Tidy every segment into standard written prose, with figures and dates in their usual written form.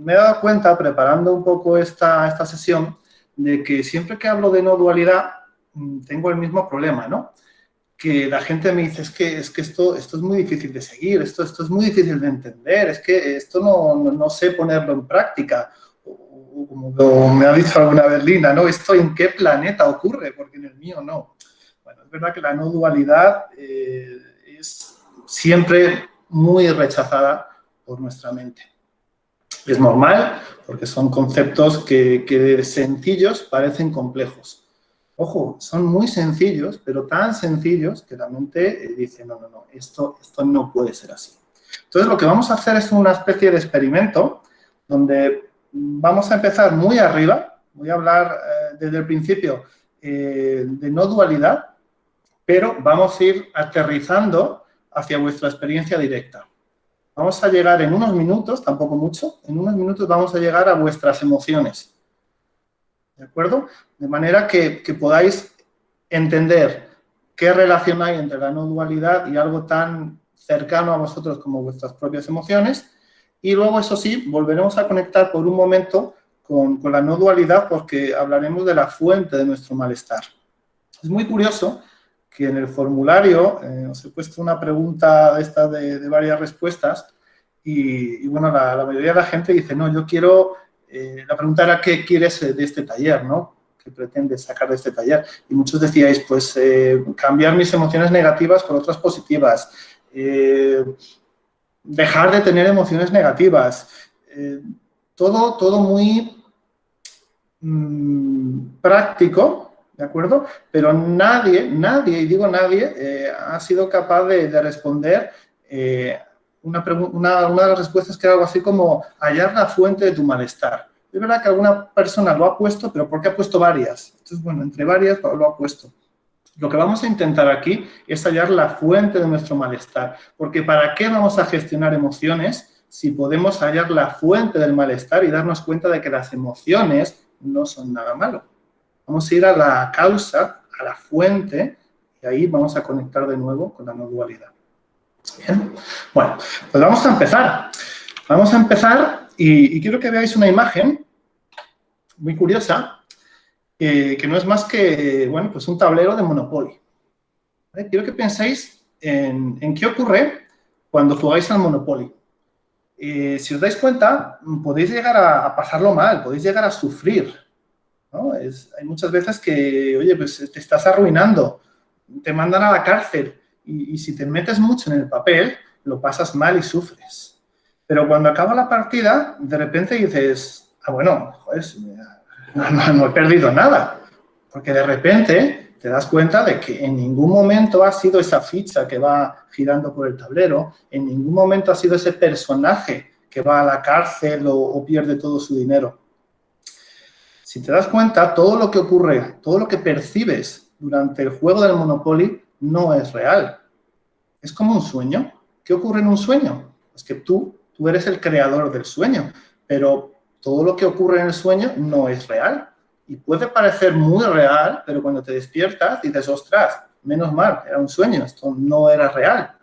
me he dado cuenta, preparando un poco esta sesión, de que siempre que hablo de no dualidad, tengo el mismo problema, ¿no? Que la gente me dice, es que esto es muy difícil de seguir, esto es muy difícil de entender, es que esto no sé ponerlo en práctica. O como me ha dicho alguna vez Lina, ¿no? ¿Esto en qué planeta ocurre? Porque en el mío no. Bueno, es verdad que la no dualidad es siempre muy rechazada por nuestra mente. Es normal, porque son conceptos que de sencillos parecen complejos. Ojo, son muy sencillos, pero tan sencillos que la mente dice, no, esto no puede ser así. Entonces, lo que vamos a hacer es una especie de experimento donde vamos a empezar muy arriba, voy a hablar desde el principio de no dualidad, pero vamos a ir aterrizando hacia vuestra experiencia directa. Vamos a llegar en unos minutos, tampoco mucho, en unos minutos vamos a llegar a vuestras emociones. ¿De acuerdo? De manera que podáis entender qué relación hay entre la no dualidad y algo tan cercano a vosotros como vuestras propias emociones. Y luego, eso sí, volveremos a conectar por un momento con la no dualidad porque hablaremos de la fuente de nuestro malestar. Es muy curioso que en el formulario os he puesto una pregunta de estas de varias respuestas y bueno, la mayoría de la gente dice, no, yo quiero, la pregunta era ¿qué quieres de este taller, no? ¿Qué pretendes sacar de este taller? Y muchos decíais, pues, cambiar mis emociones negativas por otras positivas, dejar de tener emociones negativas, todo muy práctico, ¿de acuerdo? Pero nadie, y digo nadie, ha sido capaz de responder una de las respuestas que era algo así como hallar la fuente de tu malestar. Es verdad que alguna persona lo ha puesto, pero ¿por qué ha puesto varias? Entonces, bueno, entre varias lo ha puesto. Lo que vamos a intentar aquí es hallar la fuente de nuestro malestar, porque ¿para qué vamos a gestionar emociones si podemos hallar la fuente del malestar y darnos cuenta de que las emociones no son nada malo? Vamos a ir a la causa, a la fuente, y ahí vamos a conectar de nuevo con la no dualidad. Bien, bueno, pues vamos a empezar. Vamos a empezar y quiero que veáis una imagen muy curiosa, que no es más que, bueno, pues un tablero de Monopoly. ¿Vale? Quiero que penséis en qué ocurre cuando jugáis al Monopoly. Si os dais cuenta, podéis llegar a pasarlo mal, podéis llegar a sufrir, ¿no? Hay muchas veces que, oye, pues te estás arruinando, te mandan a la cárcel y si te metes mucho en el papel, lo pasas mal y sufres. Pero cuando acaba la partida, de repente dices, ah, bueno, joder, no he perdido nada. Porque de repente te das cuenta de que en ningún momento ha sido esa ficha que va girando por el tablero, en ningún momento ha sido ese personaje que va a la cárcel o pierde todo su dinero. Si te das cuenta, todo lo que ocurre, todo lo que percibes durante el juego del Monopoly no es real. Es como un sueño. ¿Qué ocurre en un sueño? Es que tú eres el creador del sueño, pero todo lo que ocurre en el sueño no es real. Y puede parecer muy real, pero cuando te despiertas dices, ostras, menos mal, era un sueño, esto no era real.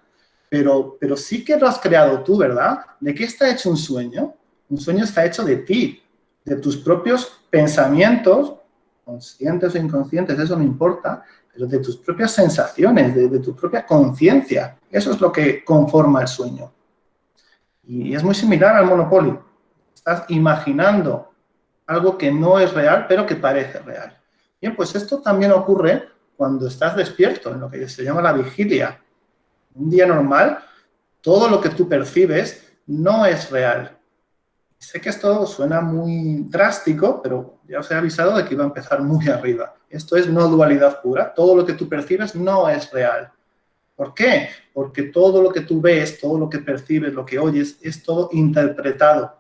Pero sí que lo has creado tú, ¿verdad? ¿De qué está hecho un sueño? Un sueño está hecho de ti, de tus propios pensamientos, conscientes o inconscientes, eso no importa, pero de tus propias sensaciones, de tu propia conciencia. Eso es lo que conforma el sueño. Y es muy similar al Monopoly. Estás imaginando algo que no es real, pero que parece real. Bien, pues esto también ocurre cuando estás despierto, en lo que se llama la vigilia. Un día normal, todo lo que tú percibes no es real. Sé que esto suena muy drástico, pero ya os he avisado de que iba a empezar muy arriba. Esto es no dualidad pura. Todo lo que tú percibes no es real. ¿Por qué? Porque todo lo que tú ves, todo lo que percibes, lo que oyes, es todo interpretado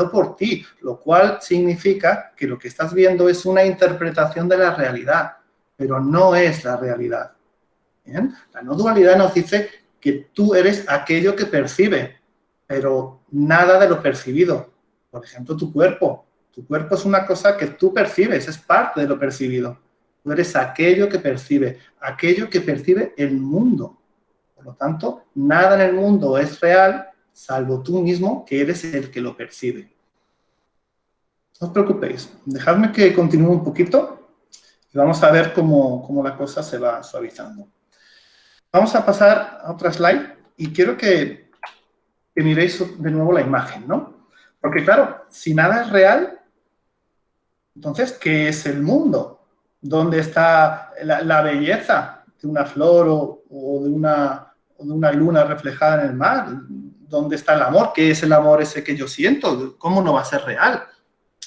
por ti, lo cual significa que lo que estás viendo es una interpretación de la realidad, pero no es la realidad. ¿Bien? La no dualidad nos dice que tú eres aquello que percibe, pero nada de lo percibido. Por ejemplo, tu cuerpo. Tu cuerpo es una cosa que tú percibes, es parte de lo percibido. Tú eres aquello que percibe el mundo. Por lo tanto, nada en el mundo es real, salvo tú mismo, que eres el que lo percibe. No os preocupéis, dejadme que continúe un poquito y vamos a ver cómo la cosa se va suavizando. Vamos a pasar a otra slide y quiero que miréis de nuevo la imagen, ¿no? Porque claro, si nada es real, entonces, ¿qué es el mundo? ¿Dónde está la belleza de una flor o de una luna reflejada en el mar? ¿Dónde está el amor? ¿Qué es el amor ese que yo siento? ¿Cómo no va a ser real?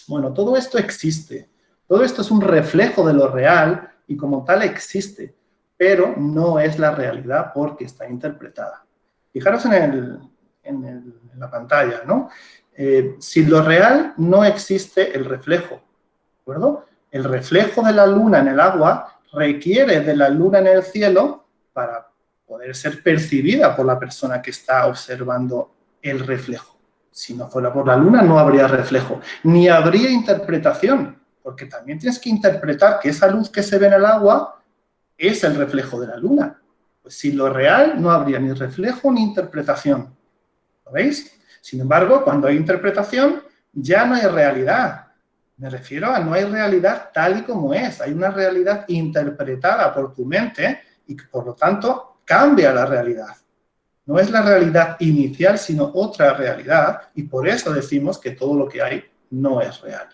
Bueno, todo esto existe. Todo esto es un reflejo de lo real y como tal existe, pero no es la realidad porque está interpretada. Fijaros en la pantalla, ¿no? Sin lo real no existe el reflejo, ¿de acuerdo? El reflejo de la luna en el agua requiere de la luna en el cielo para poder ser percibida por la persona que está observando el reflejo. Si no fuera por la luna no habría reflejo, ni habría interpretación, porque también tienes que interpretar que esa luz que se ve en el agua es el reflejo de la luna. Pues sin lo real no habría ni reflejo ni interpretación. ¿Lo veis? Sin embargo, cuando hay interpretación, ya no hay realidad. Me refiero a no hay realidad tal y como es. Hay una realidad interpretada por tu mente y que, por lo tanto, cambia la realidad. No es la realidad inicial, sino otra realidad, y por eso decimos que todo lo que hay no es real.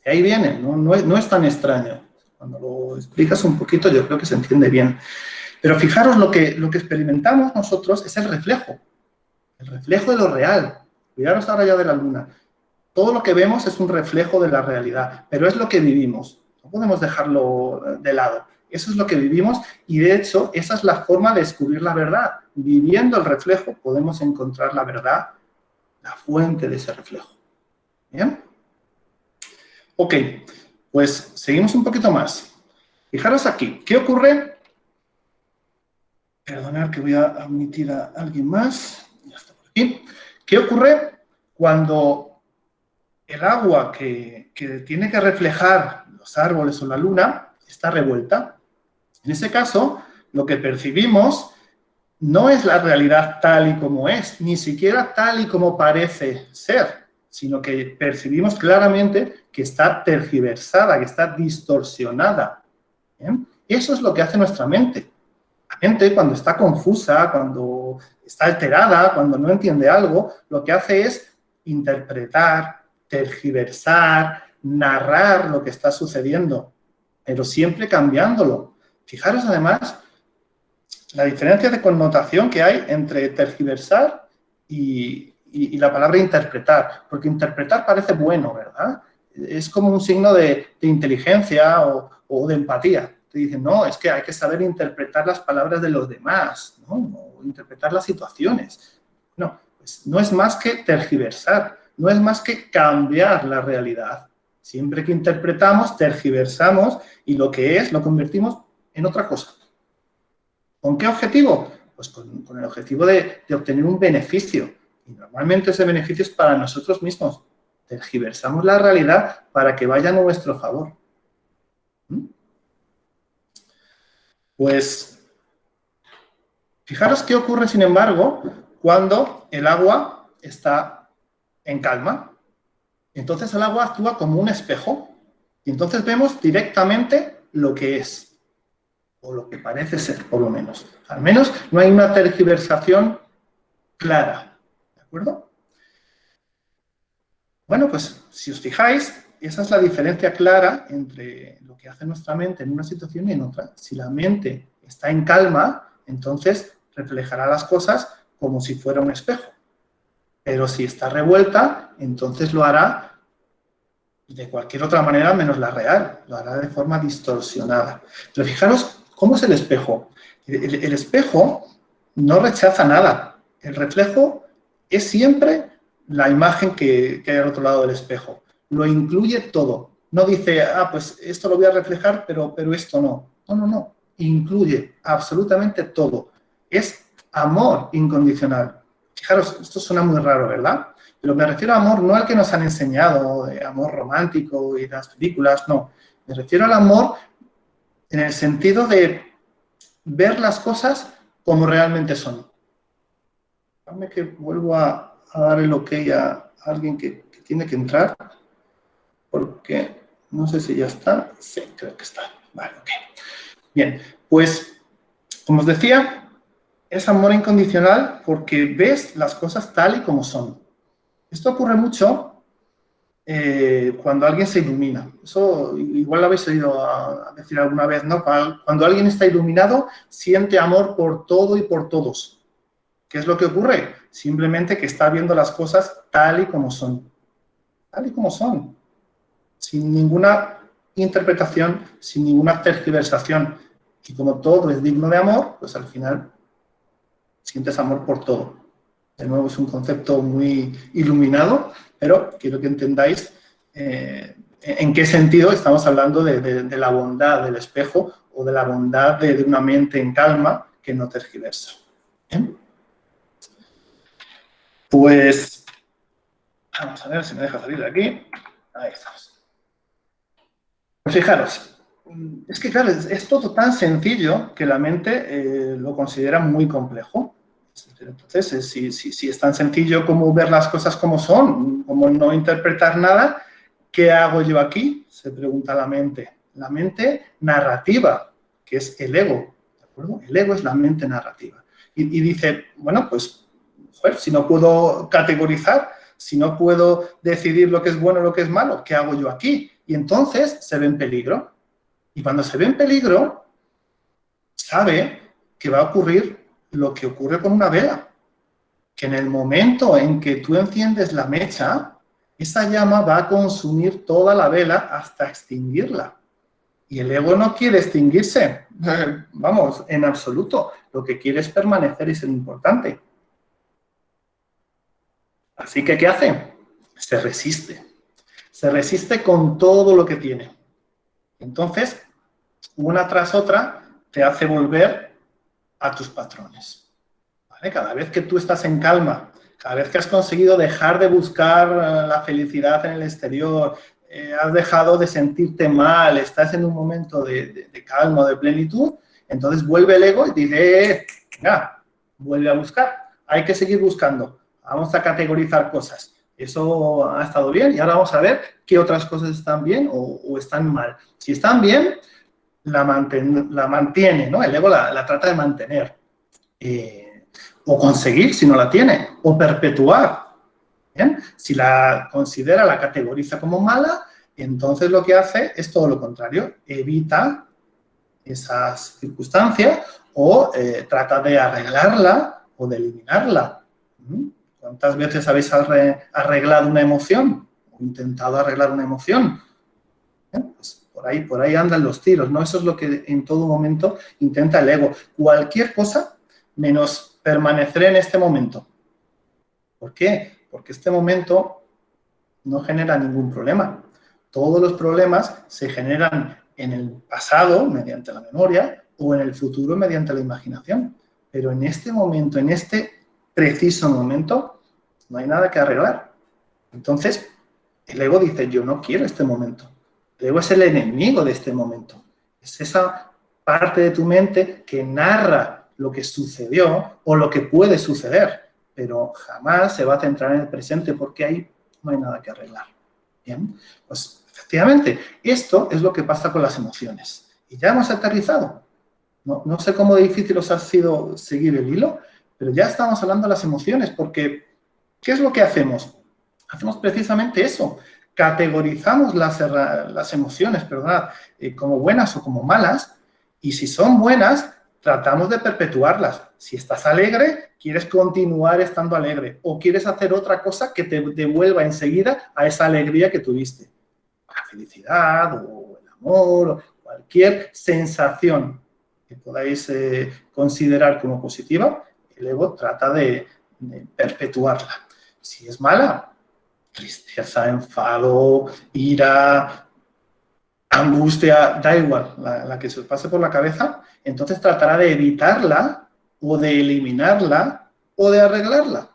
De ahí viene, no es tan extraño. Cuando lo explicas un poquito, yo creo que se entiende bien. Pero fijaros, lo que experimentamos nosotros es el reflejo de lo real. Cuidaros ahora ya de la luna. Todo lo que vemos es un reflejo de la realidad, pero es lo que vivimos. No podemos dejarlo de lado. Eso es lo que vivimos y, de hecho, esa es la forma de descubrir la verdad. Viviendo el reflejo podemos encontrar la verdad, la fuente de ese reflejo. ¿Bien? Ok, pues seguimos un poquito más. Fijaros aquí, ¿qué ocurre? Perdonad que voy a admitir a alguien más. Ya está por aquí. ¿Qué ocurre cuando el agua que tiene que reflejar los árboles o la luna está revuelta? En ese caso, lo que percibimos no es la realidad tal y como es, ni siquiera tal y como parece ser, sino que percibimos claramente que está tergiversada, que está distorsionada. ¿Bien? Eso es lo que hace nuestra mente. La mente, cuando está confusa, cuando está alterada, cuando no entiende algo, lo que hace es interpretar, tergiversar, narrar lo que está sucediendo, pero siempre cambiándolo. Fijaros, además, la diferencia de connotación que hay entre tergiversar y la palabra interpretar, porque interpretar parece bueno, ¿verdad? Es como un signo de inteligencia o de empatía. Te dicen, no, es que hay que saber interpretar las palabras de los demás, ¿no? O interpretar las situaciones. No, pues no es más que tergiversar, no es más que cambiar la realidad. Siempre que interpretamos, tergiversamos y lo que es lo convertimos en otra cosa. ¿Con qué objetivo? Pues con el objetivo de obtener un beneficio. Y normalmente ese beneficio es para nosotros mismos. Tergiversamos la realidad para que vaya a nuestro favor. Pues, fijaros qué ocurre, sin embargo, cuando el agua está en calma. Entonces el agua actúa como un espejo y entonces vemos directamente lo que es, o lo que parece ser, por lo menos. Al menos no hay una tergiversación clara, ¿de acuerdo? Bueno, pues si os fijáis, esa es la diferencia clara entre lo que hace nuestra mente en una situación y en otra. Si la mente está en calma, entonces reflejará las cosas como si fuera un espejo. Pero si está revuelta, entonces lo hará de cualquier otra manera menos la real. Lo hará de forma distorsionada. Pero fijaros cómo es el espejo. El espejo no rechaza nada. El reflejo es siempre la imagen que hay al otro lado del espejo. Lo incluye todo. No dice, pues esto lo voy a reflejar, pero esto no. No. Incluye absolutamente todo. Es amor incondicional. Fijaros, esto suena muy raro, ¿verdad? Pero me refiero a amor no al que nos han enseñado, de amor romántico y las películas, no. Me refiero al amor en el sentido de ver las cosas como realmente son. Déjame que vuelvo a dar el ok a alguien que tiene que entrar. porque no sé si ya está. Sí, creo que está. Vale, ok. Bien, pues, como os decía, es amor incondicional porque ves las cosas tal y como son. Esto ocurre mucho cuando alguien se ilumina. Eso igual lo habéis oído a decir alguna vez, ¿no? Cuando alguien está iluminado, siente amor por todo y por todos. ¿Qué es lo que ocurre? Simplemente que está viendo las cosas tal y como son. Tal y como son. Sin ninguna interpretación, sin ninguna tergiversación. Y como todo es digno de amor, pues al final sientes amor por todo. De nuevo, es un concepto muy iluminado, pero quiero que entendáis en qué sentido estamos hablando de la bondad del espejo o de la bondad de una mente en calma que no tergiversa. ¿Bien? Pues vamos a ver si me deja salir de aquí. Ahí estamos. Pues fijaros, es que claro, es todo tan sencillo que la mente lo considera muy complejo. Entonces, si es tan sencillo como ver las cosas como son, como no interpretar nada, ¿qué hago yo aquí? Se pregunta la mente. La mente narrativa, que es el ego. ¿De acuerdo? El ego es la mente narrativa. Y dice, bueno, pues, joder, si no puedo categorizar, si no puedo decidir lo que es bueno o lo que es malo, ¿qué hago yo aquí? Y entonces se ve en peligro. Y cuando se ve en peligro, sabe que va a ocurrir lo que ocurre con una vela, que en el momento en que tú enciendes la mecha, esa llama va a consumir toda la vela hasta extinguirla. Y el ego no quiere extinguirse, vamos, en absoluto. Lo que quiere es permanecer y ser importante. Así que, ¿qué hace? Se resiste. Se resiste con todo lo que tiene. Entonces, una tras otra, te hace volver a tus patrones. ¿Vale? Cada vez que tú estás en calma, cada vez que has conseguido dejar de buscar la felicidad en el exterior, has dejado de sentirte mal, estás en un momento de calma, de plenitud, entonces vuelve el ego y dice, venga, vuelve a buscar. Hay que seguir buscando. Vamos a categorizar cosas. Eso ha estado bien y ahora vamos a ver qué otras cosas están bien o están mal. Si están bien, la mantiene, ¿no? El ego la trata de mantener. O conseguir si no la tiene, o perpetuar. ¿Bien? Si la considera, la categoriza como mala, entonces lo que hace es todo lo contrario, evita esas circunstancias o trata de arreglarla o de eliminarla. ¿Cuántas veces habéis arreglado una emoción o intentado arreglar una emoción? Pues por ahí andan los tiros, ¿no? Eso es lo que en todo momento intenta el ego. Cualquier cosa menos permanecer en este momento. ¿Por qué? Porque este momento no genera ningún problema. Todos los problemas se generan en el pasado, mediante la memoria, o en el futuro, mediante la imaginación. Pero en este momento, en este preciso momento, no hay nada que arreglar. Entonces, el ego dice, yo no quiero este momento. El ego es el enemigo de este momento. Es esa parte de tu mente que narra lo que sucedió o lo que puede suceder, pero jamás se va a centrar en el presente porque ahí no hay nada que arreglar. Bien, pues efectivamente, esto es lo que pasa con las emociones. Y ya hemos aterrizado. No sé cómo difícil os ha sido seguir el hilo, pero ya estamos hablando de las emociones, porque ¿qué es lo que hacemos? Hacemos precisamente eso. Categorizamos las emociones, perdonad, como buenas o como malas, y si son buenas, tratamos de perpetuarlas. Si estás alegre, quieres continuar estando alegre, o quieres hacer otra cosa que te devuelva enseguida a esa alegría que tuviste. La felicidad, o el amor, o cualquier sensación que podáis considerar como positiva, el ego trata de perpetuarla. Si es mala, tristeza, enfado, ira, angustia, da igual, la que se os pase por la cabeza, entonces tratará de evitarla o de eliminarla o de arreglarla.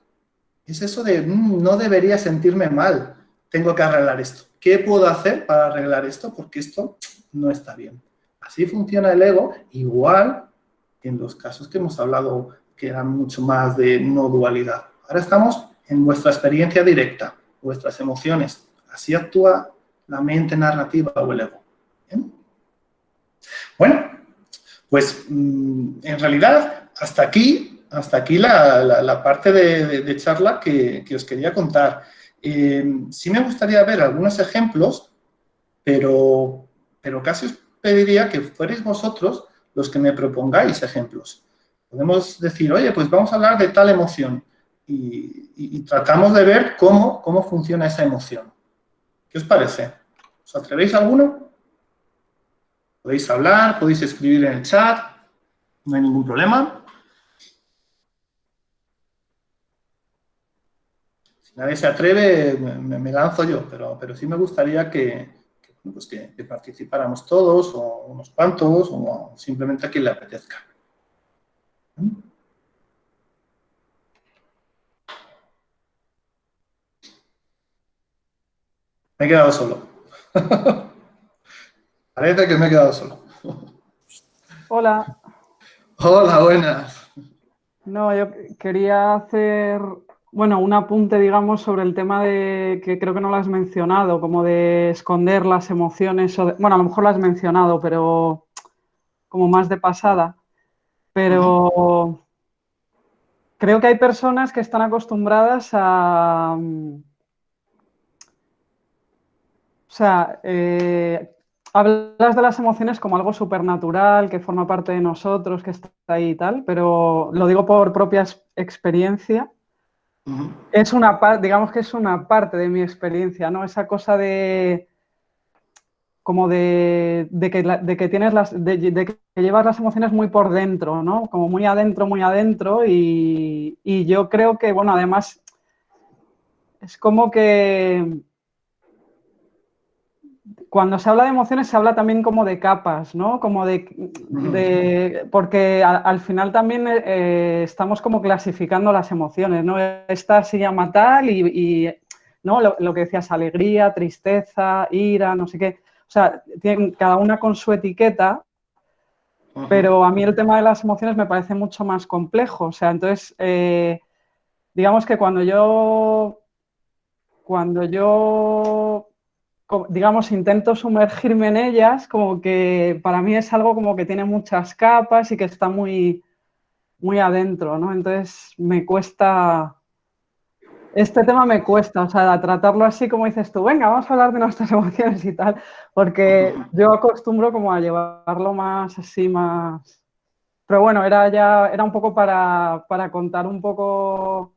Es eso de, no debería sentirme mal, tengo que arreglar esto. ¿Qué puedo hacer para arreglar esto? Porque esto no está bien. Así funciona el ego, igual que en los casos que hemos hablado, que eran mucho más de no dualidad. Ahora estamos en vuestra experiencia directa, vuestras emociones. Así actúa la mente narrativa o el ego. ¿Bien? Bueno, pues en realidad hasta aquí la parte de charla que os quería contar. Sí me gustaría ver algunos ejemplos, pero casi os pediría que fuerais vosotros los que me propongáis ejemplos. Podemos decir, oye, pues vamos a hablar de tal emoción y tratamos de ver cómo funciona esa emoción. ¿Qué os parece? ¿Os atrevéis a alguno? Podéis hablar, podéis escribir en el chat, no hay ningún problema. Si nadie se atreve, me lanzo yo, pero sí me gustaría pues que participáramos todos, o unos cuantos, o simplemente a quien le apetezca. Me he quedado solo. Parece que me he quedado solo. Hola. Hola, buenas. No, yo quería hacer, bueno, un apunte, digamos, sobre el tema de que creo que no lo has mencionado, como de esconder las emociones, bueno, a lo mejor lo has mencionado, pero como más de pasada. Pero creo que hay personas que están acostumbradas a, o sea, hablas de las emociones como algo supernatural, que forma parte de nosotros, que está ahí y tal, pero lo digo por propia experiencia. Es una parte, digamos que es una parte de mi experiencia, ¿no? Esa cosa de como de que tienes de que llevas las emociones muy por dentro, ¿no? Como muy adentro, y yo creo que, bueno, además es como que cuando se habla de emociones se habla también como de capas, ¿no? Como porque al final también estamos como clasificando las emociones, ¿no? Esta se llama tal y ¿no? Lo que decías, alegría, tristeza, ira, no sé qué. O sea, tienen cada una con su etiqueta, pero a mí el tema de las emociones me parece mucho más complejo. O sea, entonces, digamos que cuando yo digamos, intento sumergirme en ellas, como que para mí es algo como que tiene muchas capas y que está muy, muy adentro, ¿no? Entonces me cuesta, este tema me cuesta, o sea, tratarlo así como dices tú, venga, vamos a hablar de nuestras emociones y tal, porque yo acostumbro como a llevarlo más así, más... Pero bueno, era un poco para contar un poco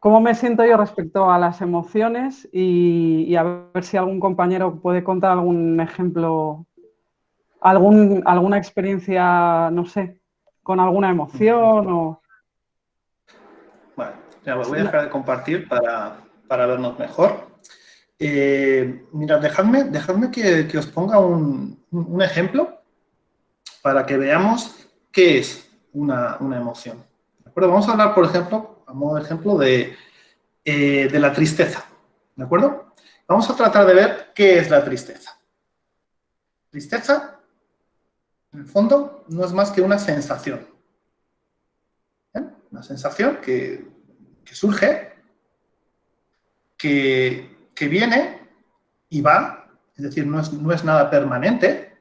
cómo me siento yo respecto a las emociones y a ver si algún compañero puede contar algún ejemplo, alguna experiencia, no sé, con alguna emoción o... Bueno, ya voy a dejar de compartir para vernos mejor. Mira, dejadme que os ponga un ejemplo para que veamos qué es una emoción. ¿De acuerdo? Vamos a hablar, por ejemplo, a modo de ejemplo, de la tristeza. ¿De acuerdo? Vamos a tratar de ver qué es la tristeza. Tristeza, en el fondo, no es más que una sensación. ¿Bien? Una sensación que surge, que viene y va, es decir, no es nada permanente.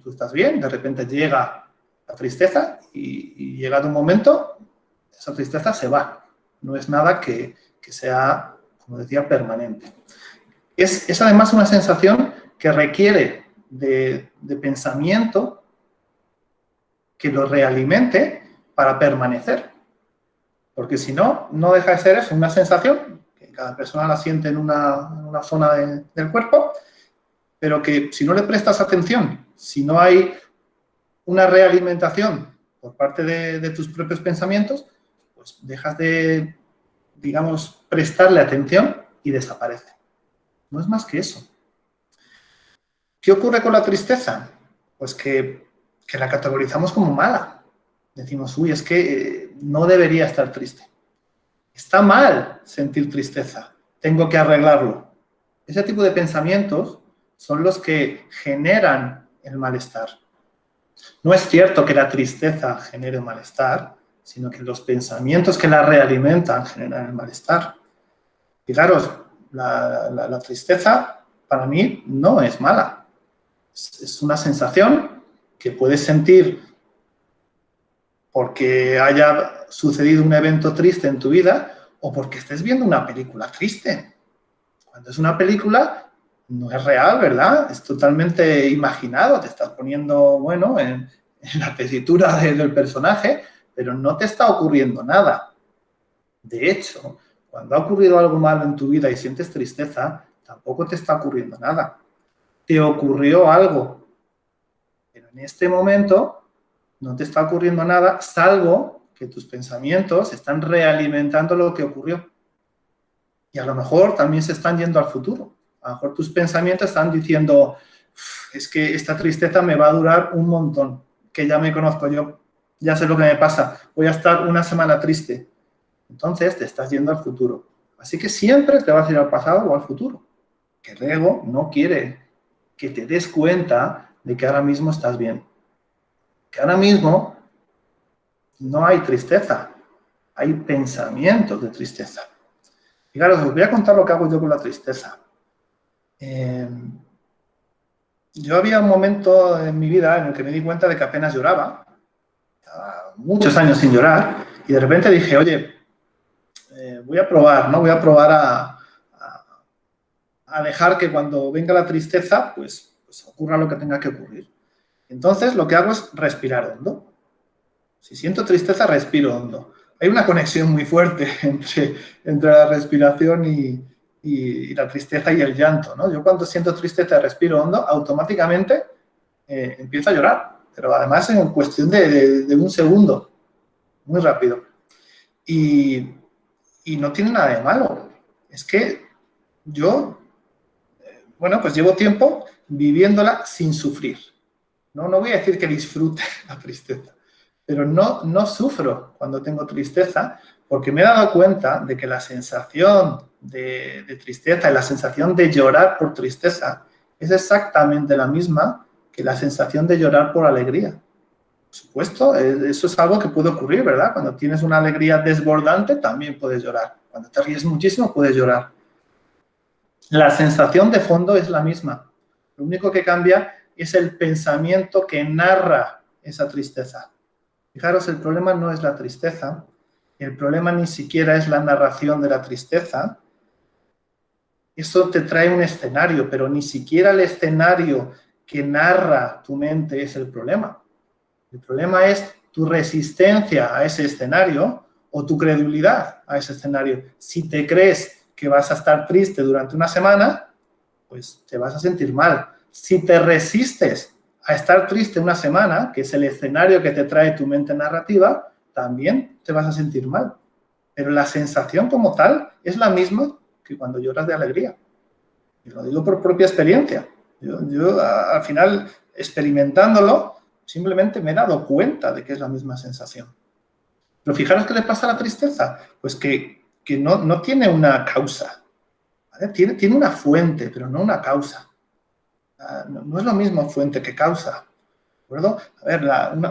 Tú estás bien, de repente llega la tristeza y llegado un momento, esa tristeza se va. No es nada que sea, como decía, permanente. Es además una sensación que requiere de pensamiento que lo realimente para permanecer. Porque si no, no deja de ser eso, una sensación, que cada persona la siente en una zona del cuerpo, pero que si no le prestas atención, si no hay una realimentación por parte de tus propios pensamientos, pues dejas de, digamos, prestarle atención y desaparece. No es más que eso. ¿Qué ocurre con la tristeza? Pues que la categorizamos como mala. Decimos, uy, es que no debería estar triste. Está mal sentir tristeza. Tengo que arreglarlo. Ese tipo de pensamientos son los que generan el malestar. No es cierto que la tristeza genere malestar, sino que los pensamientos que la realimentan generan el malestar. Fijaros, La tristeza para mí no es mala. Es una sensación que puedes sentir porque haya sucedido un evento triste en tu vida o porque estés viendo una película triste. Cuando es una película, no es real, ¿verdad? Es totalmente imaginado. Te estás poniendo, bueno, en la tesitura del personaje, pero no te está ocurriendo nada. De hecho, cuando ha ocurrido algo malo en tu vida y sientes tristeza, tampoco te está ocurriendo nada. Te ocurrió algo, pero en este momento no te está ocurriendo nada, salvo que tus pensamientos están realimentando lo que ocurrió. Y a lo mejor también se están yendo al futuro. A lo mejor tus pensamientos están diciendo, es que esta tristeza me va a durar un montón, que ya me conozco yo, ya sé lo que me pasa, voy a estar una semana triste. Entonces te estás yendo al futuro. Así que siempre te vas a ir al pasado o al futuro. Que el ego no quiere que te des cuenta de que ahora mismo estás bien. Que ahora mismo no hay tristeza, hay pensamientos de tristeza. Y claro, os voy a contar lo que hago yo con la tristeza. Yo había un momento en mi vida en el que me di cuenta de que apenas lloraba, muchos años sin llorar, y de repente dije, oye, voy a probar, ¿no? Voy a probar a dejar que cuando venga la tristeza, pues ocurra lo que tenga que ocurrir. Entonces, lo que hago es respirar hondo. Si siento tristeza, respiro hondo. Hay una conexión muy fuerte entre la respiración y la tristeza y el llanto, ¿no? Yo cuando siento tristeza y respiro hondo, automáticamente empiezo a llorar, pero además en cuestión de un segundo, muy rápido. Y no tiene nada de malo. Es que yo, bueno, pues llevo tiempo viviéndola sin sufrir. No voy a decir que disfrute la tristeza, pero no sufro cuando tengo tristeza porque me he dado cuenta de que la sensación de tristeza y la sensación de llorar por tristeza es exactamente la misma que la sensación de llorar por alegría. Por supuesto, eso es algo que puede ocurrir, ¿verdad? Cuando tienes una alegría desbordante también puedes llorar. Cuando te ríes muchísimo puedes llorar. La sensación de fondo es la misma. Lo único que cambia es el pensamiento que narra esa tristeza. Fijaros, el problema no es la tristeza, el problema ni siquiera es la narración de la tristeza. Eso te trae un escenario, pero ni siquiera el escenario que narra tu mente es el problema. El problema es tu resistencia a ese escenario o tu credulidad a ese escenario. Si te crees que vas a estar triste durante una semana, pues te vas a sentir mal. Si te resistes a estar triste una semana, que es el escenario que te trae tu mente narrativa, también te vas a sentir mal. Pero la sensación como tal es la misma que cuando lloras de alegría. Y lo digo por propia experiencia. Yo al final, experimentándolo, simplemente me he dado cuenta de que es la misma sensación. Pero fijaros qué le pasa a la tristeza. Pues que no tiene una causa. ¿Vale? Tiene una fuente, pero no una causa. No es lo mismo fuente que causa. ¿De acuerdo? A ver,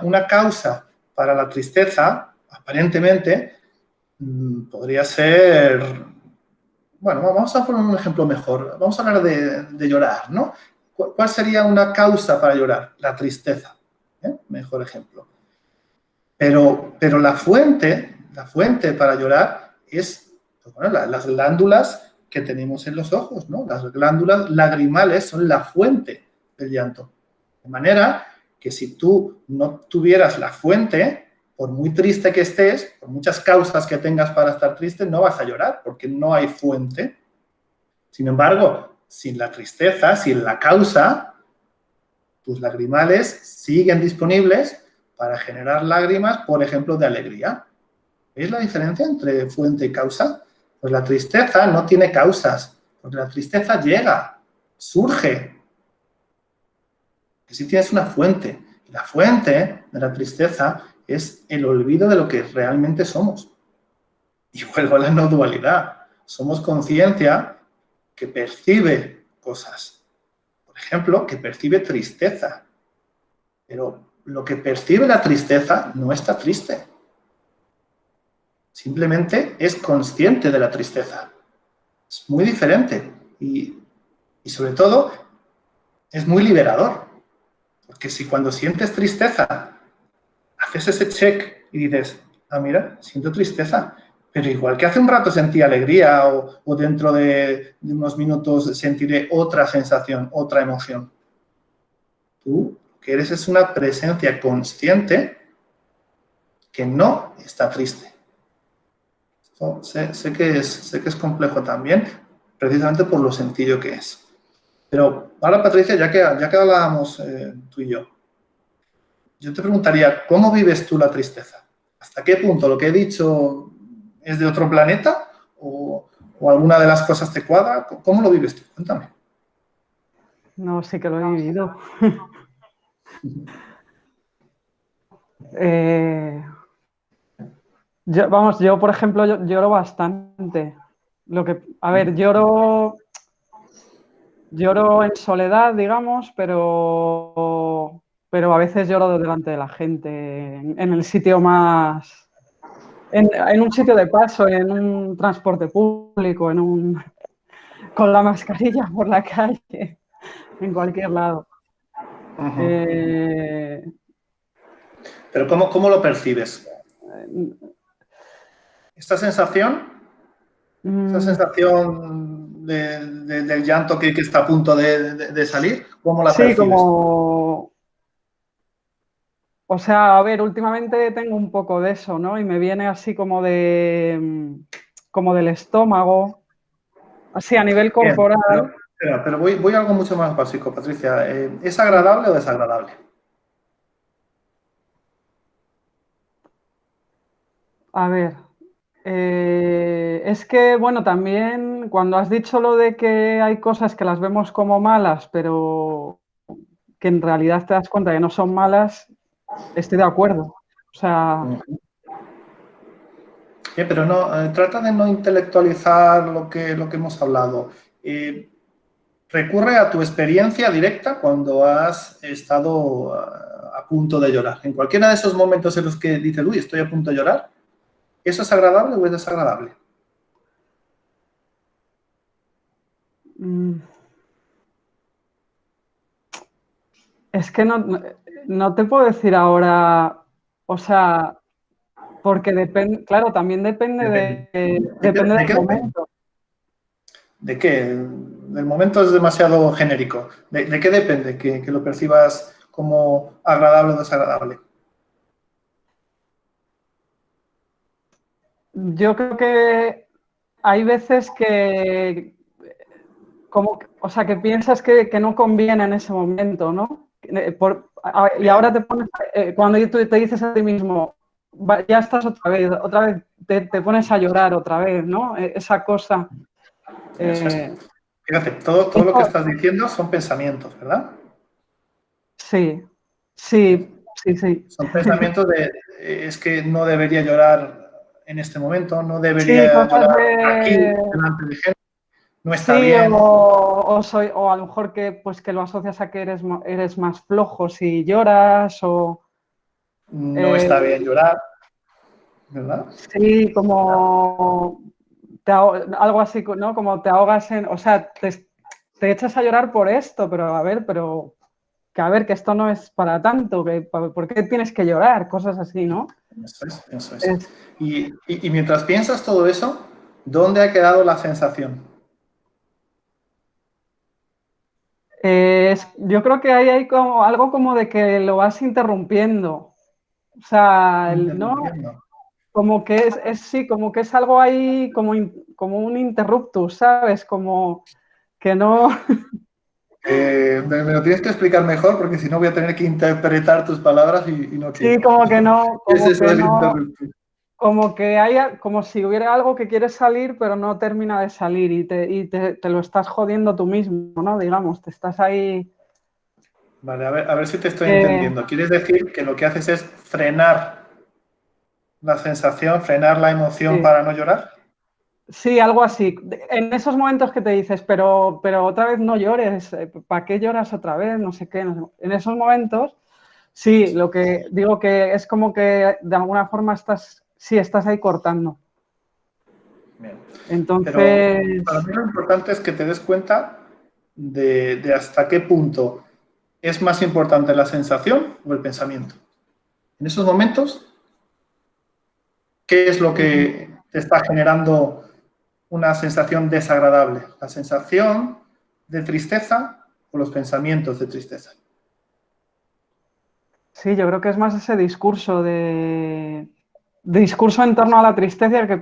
una causa para la tristeza, aparentemente, podría ser... Bueno, vamos a poner un ejemplo mejor. Vamos a hablar de llorar, ¿no? ¿Cuál sería una causa para llorar? La tristeza. Mejor ejemplo. Pero la fuente para llorar es, pues bueno, las glándulas que tenemos en los ojos, ¿no? Las glándulas lagrimales son la fuente del llanto. De manera que si tú no tuvieras la fuente, por muy triste que estés, por muchas causas que tengas para estar triste, no vas a llorar porque no hay fuente. Sin embargo, sin la tristeza, sin la causa, tus lagrimales siguen disponibles para generar lágrimas, por ejemplo, de alegría. ¿Veis la diferencia entre fuente y causa? Pues la tristeza no tiene causas, porque la tristeza llega, surge. Que si tienes una fuente. Y la fuente de la tristeza es el olvido de lo que realmente somos. Y vuelvo a la no dualidad. Somos conciencia que percibe cosas. Por ejemplo, que percibe tristeza. Pero lo que percibe la tristeza no está triste. Simplemente es consciente de la tristeza. Es muy diferente y sobre todo es muy liberador. Porque si cuando sientes tristeza haces ese check y dices, ah, mira, siento tristeza, pero igual que hace un rato sentí alegría o dentro de unos minutos sentiré otra sensación, otra emoción. Tú lo que eres es una presencia consciente que no está triste. Esto sé que es complejo también, precisamente por lo sencillo que es. Pero ahora, Patricia, ya que hablábamos tú y yo te preguntaría, ¿cómo vives tú la tristeza? ¿Hasta qué punto lo que he dicho es de otro planeta o alguna de las cosas te cuadra? ¿Cómo lo vives tú? Cuéntame. No, sí que lo he vivido. Yo, por ejemplo, lloro bastante. A ver, lloro en soledad, digamos, pero a veces lloro delante de la gente, en el sitio más... En un sitio de paso, en un transporte público, con la mascarilla por la calle, en cualquier lado. Pero ¿cómo lo percibes? Esta sensación del llanto que está a punto de salir, ¿cómo la sí, percibes? como... O sea, a ver, últimamente tengo un poco de eso, ¿no? Y me viene así como del estómago, así a nivel Bien, corporal. pero voy a algo mucho más básico, Patricia. ¿Es agradable o desagradable? A ver, es que, bueno, también cuando has dicho lo de que hay cosas que las vemos como malas, pero que en realidad te das cuenta que no son malas, estoy de acuerdo. O sea, Pero no, trata de no intelectualizar lo que hemos hablado. Recurre a tu experiencia directa cuando has estado a punto de llorar. En cualquiera de esos momentos en los que dices, uy, estoy a punto de llorar, ¿eso es agradable o es desagradable? es que no te puedo decir ahora, o sea, porque depende, claro, también depende Depende. depende ¿De del qué depende? momento. ¿De qué? El momento es demasiado genérico. ¿De qué depende que lo percibas como agradable o desagradable? Yo creo que hay veces que, o sea, que piensas que no conviene en ese momento, ¿no? Y ahora Bien. te pones, cuando tú te dices a ti mismo, ya estás otra vez te pones a llorar otra vez, ¿no? Esa cosa. Eso es. eh, Fíjate, todo lo que estás diciendo son pensamientos, ¿verdad? sí, sí, sí, sí. Son pensamientos es que no debería llorar en este momento, no Sí, debería cosas llorar aquí, de... delante de gente, no está Sí, bien, o a lo mejor que lo asocias a que eres más flojo si lloras, o no eh, está bien llorar, ¿verdad? sí, como algo así, ¿no? Como te ahogas o sea, te echas a llorar por esto, pero a ver, que esto no es para tanto, ¿por qué tienes que llorar? Cosas así, ¿no? Eso es, eso es. Es- Y mientras piensas todo eso, ¿dónde ha quedado la sensación? yo creo que ahí hay como algo como de que lo vas interrumpiendo. O sea, ¿no? Interrumpiendo. Como que sí, como que es algo ahí como un interruptus, ¿sabes? Como que no. Me lo tienes que explicar mejor porque si no voy a tener que interpretar tus palabras y no Sí, quiero. como que no, ¿Qué es como eso que del no, interruptor? como que haya, como si hubiera algo que quiere salir, pero no termina de salir y te lo estás jodiendo tú mismo, ¿no? Digamos, te estás ahí. Vale, a ver si te estoy eh, entendiendo. ¿Quieres decir que lo que haces es frenar la sensación, frenar la emoción sí, para no llorar? sí, algo así. En esos momentos que te dices, pero otra vez no llores, ¿para qué lloras otra vez? No sé qué. No sé. En esos momentos, sí, lo que digo que es como que de alguna forma estás ahí cortando. Bien. Pero Entonces, para mí lo importante es que te des cuenta de hasta qué punto es más importante la sensación o el pensamiento. En esos momentos, ¿qué es lo que te está generando una sensación desagradable? ¿La sensación de tristeza o los pensamientos de tristeza? sí, yo creo que es más ese discurso en torno a la tristeza que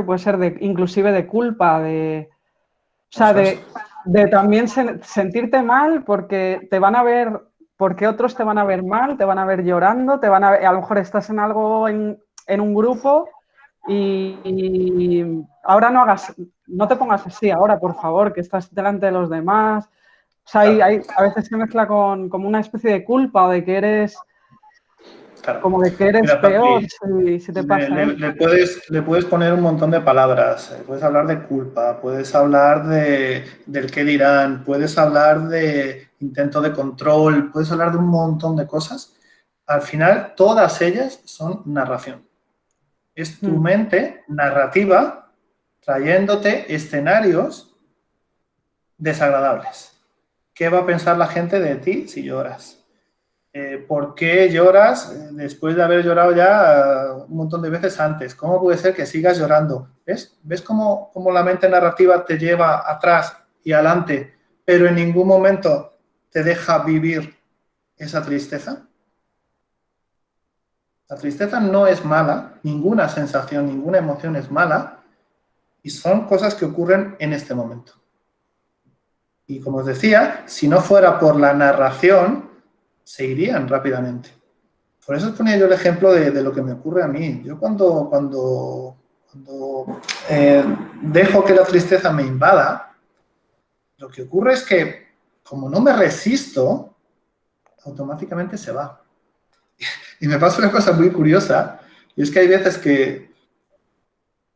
puede ser inclusive de culpa, o sea, Eso es. de también sentirte mal porque te van a ver, porque otros te van a ver mal, te van a ver llorando, te van a ver, a lo mejor estás en algo en un grupo y ahora no te pongas así ahora, por favor, que estás delante de los demás. O sea, Claro, a veces se mezcla con como una especie de culpa o de que eres, claro. como de que eres Mira, peor Patri, si te pasa eso. le puedes poner un montón de palabras. Puedes hablar de culpa, puedes hablar del qué dirán, puedes hablar de intento de control, puedes hablar de un montón de cosas. Al final, todas ellas son narración. Es tu Mm. mente narrativa trayéndote escenarios desagradables. ¿Qué va a pensar la gente de ti si lloras? ¿Por qué lloras después de haber llorado ya un montón de veces antes? ¿Cómo puede ser que sigas llorando? ¿Ves cómo la mente narrativa te lleva atrás y adelante, pero en ningún momento te deja vivir esa tristeza? La tristeza no es mala, ninguna sensación, ninguna emoción es mala, y son cosas que ocurren en este momento. Y como os decía, si no fuera por la narración, se irían rápidamente. Por eso os ponía yo el ejemplo de lo que me ocurre a mí. Yo cuando dejo que la tristeza me invada, lo que ocurre es que como no me resisto, automáticamente se va. Y me pasa una cosa muy curiosa, y es que hay veces que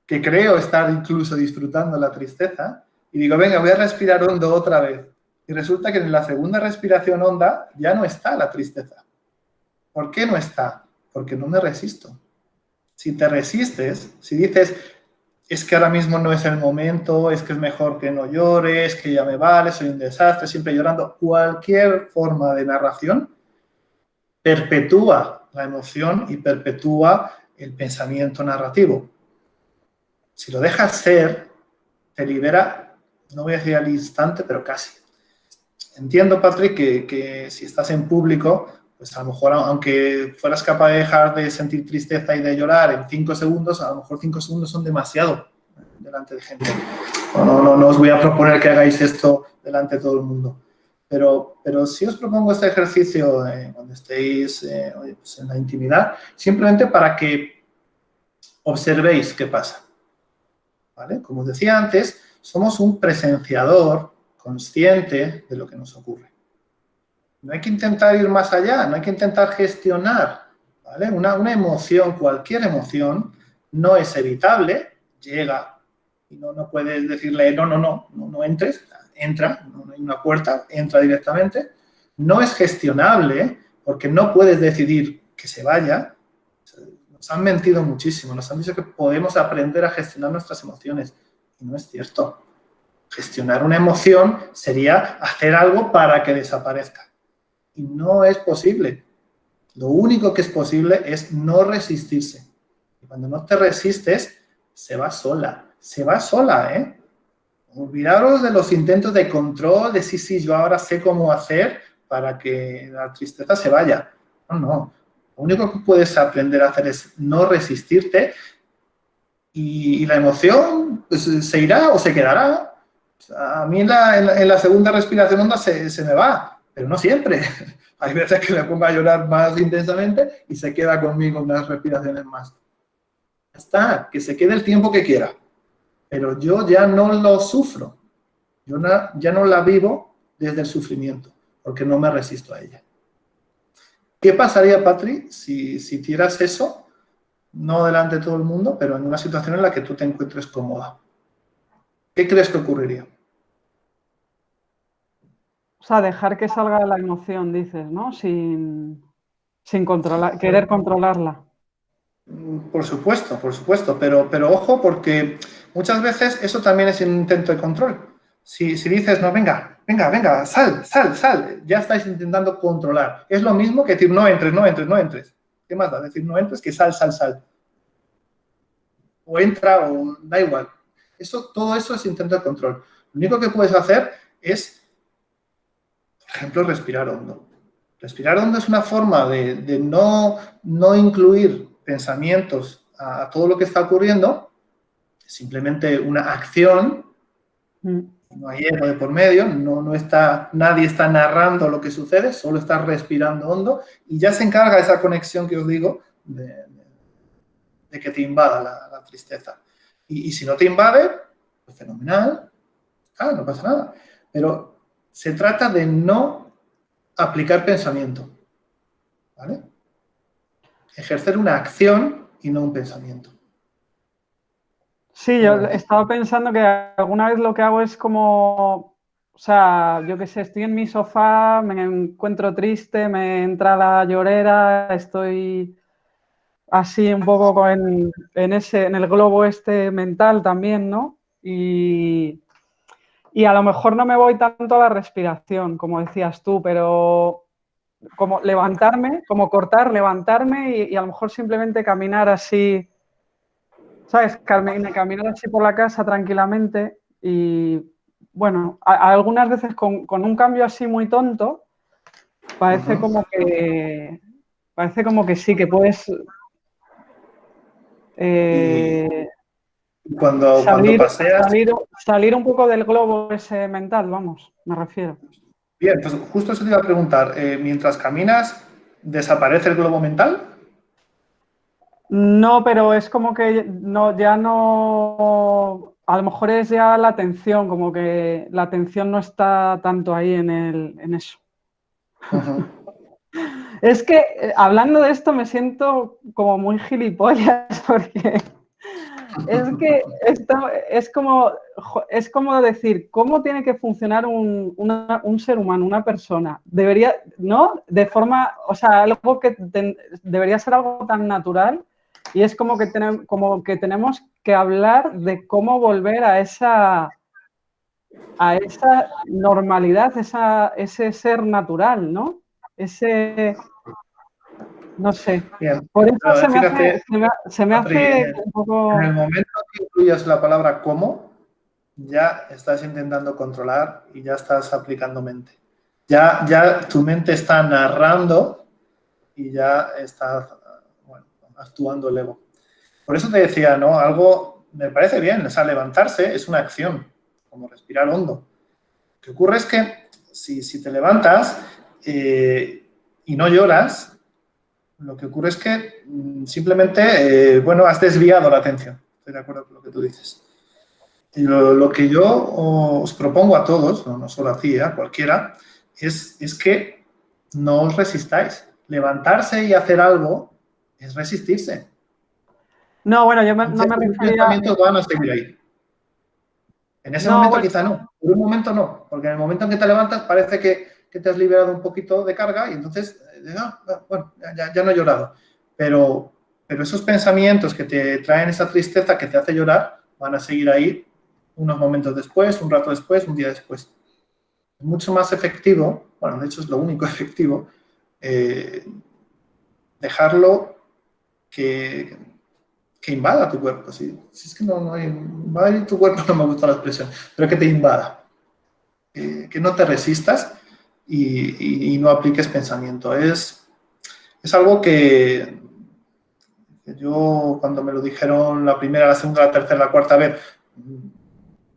creo estar incluso disfrutando la tristeza y digo, venga, voy a respirar hondo otra vez. Y resulta que en la segunda respiración honda ya no está la tristeza. ¿Por qué no está? Porque no me resisto. Si te resistes, si dices, es que ahora mismo no es el momento, es que es mejor que no llores, que ya me vale, soy un desastre, siempre llorando, cualquier forma de narración perpetúa la emoción y perpetúa el pensamiento narrativo. Si lo dejas ser, te libera, no voy a decir al instante, pero casi. Entiendo, Patrick, que si estás en público, pues a lo mejor, aunque fueras capaz de dejar de sentir tristeza y de llorar en 5 segundos, a lo mejor 5 segundos son demasiado delante de gente. No os voy a proponer que hagáis esto delante de todo el mundo. Pero sí os propongo este ejercicio cuando estéis pues en la intimidad, simplemente para que observéis qué pasa. ¿Vale? Como os decía antes, somos un presenciador consciente de lo que nos ocurre. No hay que intentar ir más allá, no hay que intentar gestionar. ¿Vale? Una emoción, cualquier emoción, no es evitable, llega y no puedes decirle no entres, entra, no hay una puerta, entra directamente. No es gestionable porque no puedes decidir que se vaya. Nos han mentido muchísimo, nos han dicho que podemos aprender a gestionar nuestras emociones y no es cierto. Gestionar una emoción sería hacer algo para que desaparezca. Y no es posible. Lo único que es posible es no resistirse. Y cuando no te resistes, se va sola. Se va sola, ¿eh? Olvidaros de los intentos de control, de sí, yo ahora sé cómo hacer para que la tristeza se vaya. No. Lo único que puedes aprender a hacer es no resistirte y la emoción pues, se irá o se quedará. A mí en la segunda respiración honda se me va, pero no siempre. Hay veces que me pongo a llorar más intensamente y se queda conmigo unas respiraciones más. Ya está, que se quede el tiempo que quiera, pero yo ya no lo sufro. Ya no la vivo desde el sufrimiento, porque no me resisto a ella. ¿Qué pasaría, Patri, si hicieras eso, no delante de todo el mundo, pero en una situación en la que tú te encuentres cómoda? ¿Qué crees que ocurriría? O sea, dejar que salga la emoción, dices, ¿no? Sin controlar, querer controlarla. Por supuesto, pero ojo porque muchas veces eso también es un intento de control. Si dices, no, venga, sal, ya estáis intentando controlar. Es lo mismo que decir, no entres, no entres, no entres. ¿Qué más da decir no entres que sal? O entra o da igual. Todo eso es intento de control. Lo único que puedes hacer es, por ejemplo, respirar hondo. Respirar hondo es una forma de no incluir pensamientos a todo lo que está ocurriendo, simplemente una acción, no hay ego de por medio, nadie está narrando lo que sucede, solo está respirando hondo y ya se encarga esa conexión que os digo de que te invada la tristeza. Y si no te invade, pues fenomenal, no pasa nada. Pero se trata de no aplicar pensamiento, ¿vale? Ejercer una acción y no un pensamiento. Sí, yo estaba pensando que alguna vez lo que hago es como, o sea, yo qué sé, estoy en mi sofá, me encuentro triste, me entra la llorera, estoy así un poco en el globo este mental también, ¿no? Y a lo mejor no me voy tanto a la respiración, como decías tú, pero como levantarme, como cortar, levantarme y a lo mejor simplemente caminar así, ¿sabes? Caminar así por la casa tranquilamente y, bueno, algunas veces con un cambio así muy tonto, parece como que sí, que puedes Y cuando paseas, salir un poco del globo ese mental, vamos, me refiero. bien, pues justo eso te iba a preguntar, mientras caminas, ¿desaparece el globo mental? No, pero es como que no, ya no. A lo mejor es ya la atención, como que la atención no está tanto ahí en eso. Es que hablando de esto me siento como muy gilipollas porque es que esto es como decir, ¿cómo tiene que funcionar un ser humano, una persona? Debería, ¿no? De forma, o sea, algo que debería ser algo tan natural y es como que tenemos que hablar de cómo volver a esa normalidad, ese ser natural, ¿no? No sé. Bien, Por eso pero fíjate, se me Patri, hace un en el poco. momento que incluyas la palabra cómo, ya estás intentando controlar y ya estás aplicando mente. Ya tu mente está narrando y ya está, bueno, actuando el ego. Por eso te decía, ¿no? Algo me parece bien, o sea, levantarse es una acción, como respirar hondo. Lo que ocurre es que si te levantas y no lloras, lo que ocurre es que simplemente, bueno, has desviado la atención. Estoy de acuerdo con lo que tú dices. Y lo que yo os propongo a todos, no solo a ti, a cualquiera, es que no os resistáis. Levantarse y hacer algo es resistirse. No, bueno, yo no Entonces, me los refería. pensamientos van a seguir ahí. En ese No, momento bueno, quizá no, por un momento no, porque en el momento en que te levantas parece que te has liberado un poquito de carga y entonces, bueno, ya no he llorado. Pero esos pensamientos que te traen esa tristeza que te hace llorar van a seguir ahí unos momentos después, un rato después, un día después. Es mucho más efectivo, bueno, de hecho es lo único efectivo, eh, dejarlo que, que invada tu cuerpo. Si es que no hay, invadir tu cuerpo no me gusta la expresión, pero que te invada. Que no te resistas y no apliques pensamiento. Es algo que yo cuando me lo dijeron la primera, la segunda, la tercera, la cuarta vez,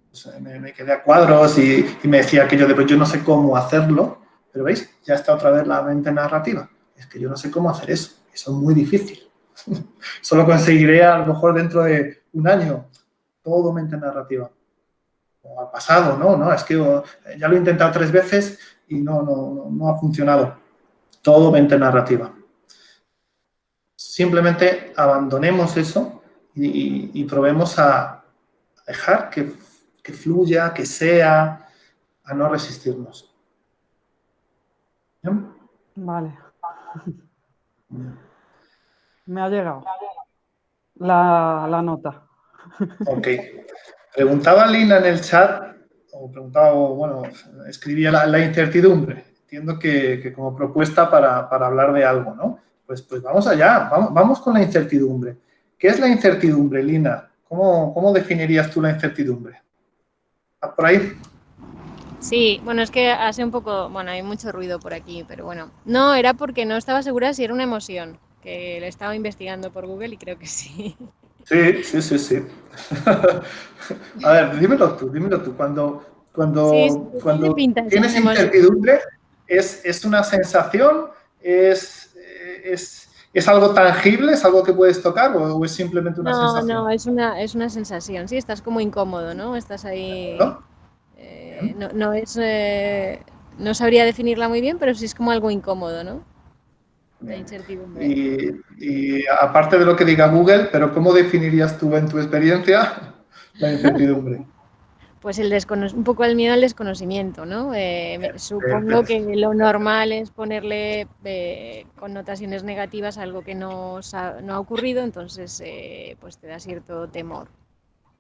pues me quedé a cuadros y me decía aquello de, pues yo no sé cómo hacerlo, pero veis, ya está otra vez la mente narrativa. Es que yo no sé cómo hacer eso es muy difícil. Solo conseguiré a lo mejor dentro de un año todo mente narrativa. O al pasado, no, es que ya lo he intentado 3 veces y no ha funcionado. Todo mente narrativa. Simplemente abandonemos eso y probemos a dejar que fluya, que sea, a no resistirnos. ¿Bien? vale, Bien. me ha llegado. la nota. Ok. Preguntaba Lina en el chat, o preguntaba, bueno, escribía la incertidumbre. Entiendo que como propuesta para hablar de algo, ¿no? Pues vamos allá, vamos con la incertidumbre. ¿Qué es la incertidumbre, Lina? ¿Cómo definirías tú la incertidumbre? ¿Por ahí? Sí, bueno, es que hace un poco, bueno, hay mucho ruido por aquí, pero bueno. No, era porque no estaba segura si era una emoción, que lo estaba investigando por Google y creo que sí. Sí. A ver, dímelo tú. Sí, sí, tiene Cuando pinta de ser tienes una emoción. incertidumbre, ¿es una sensación? ¿Es algo tangible? ¿Es algo que puedes tocar o es simplemente una No, sensación? no, es una sensación, sí, estás como incómodo, ¿no? Estás ahí, ¿No? Bien. no es, no sabría definirla muy bien, pero sí es como algo incómodo, ¿no? La Bien. incertidumbre. Y aparte de lo que diga Google, pero ¿cómo definirías tú en tu experiencia la incertidumbre? Pues un poco el miedo al desconocimiento, ¿no? Supongo que lo normal es ponerle connotaciones negativas a algo que no ha ocurrido, entonces pues te da cierto temor,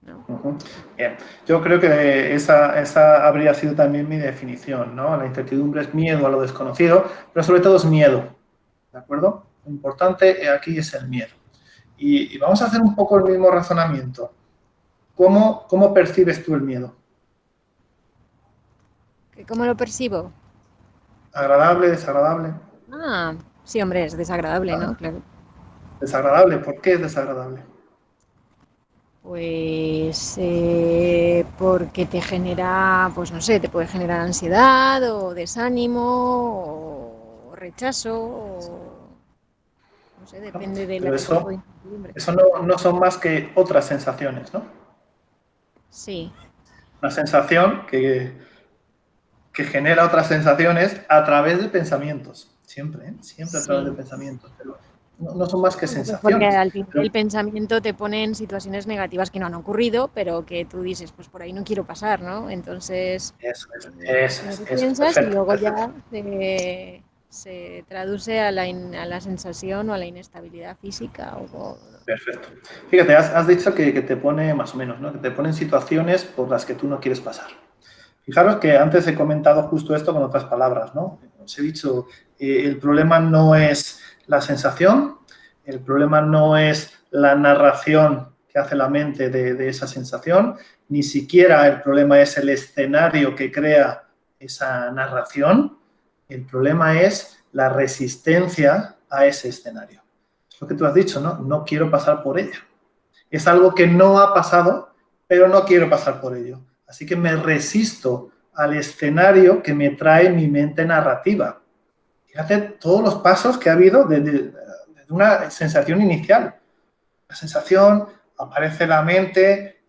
¿no? Ujú. Bien, yo creo que esa habría sido también mi definición, ¿no? La incertidumbre es miedo a lo desconocido, pero sobre todo es miedo, ¿de acuerdo? Lo importante aquí es el miedo. Y vamos a hacer un poco el mismo razonamiento. ¿Cómo percibes tú el miedo? ¿Cómo lo percibo? ¿Agradable, desagradable? Ah, sí, hombre, es desagradable, ¿no? Ah, Claro. desagradable, ¿por qué es desagradable? Pues porque te genera, pues no sé, te puede generar ansiedad o desánimo o rechazo o no sé, ¿No? depende del Pero tipo de eso, incertidumbre. eso no son más que otras sensaciones, ¿no? Sí, Una sensación que genera otras sensaciones a través de pensamientos, siempre, ¿eh? Siempre a través de sí. pensamientos, pero no son más que Bueno, pues porque sensaciones. al final Pero el pensamiento te pone en situaciones negativas que no han ocurrido, pero que tú dices, pues por ahí no quiero pasar, ¿no? Entonces, primero piensas y perfecto, luego perfecto, ya se traduce a la sensación o a la inestabilidad física perfecto. Fíjate, has dicho que te pone más o menos, ¿no? Que te pone en situaciones por las que tú no quieres pasar. Fijaros que antes he comentado justo esto con otras palabras, ¿no? Os he dicho, el problema no es la sensación, el problema no es la narración que hace la mente de esa sensación, ni siquiera el problema es el escenario que crea esa narración, el problema es la resistencia a ese escenario. Es lo que tú has dicho, ¿no? No quiero pasar por ella. Es algo que no ha pasado, pero no quiero pasar por ello. Así que me resisto al escenario que me trae mi mente narrativa. Fíjate todos los pasos que ha habido desde una sensación inicial. La sensación, aparece la mente,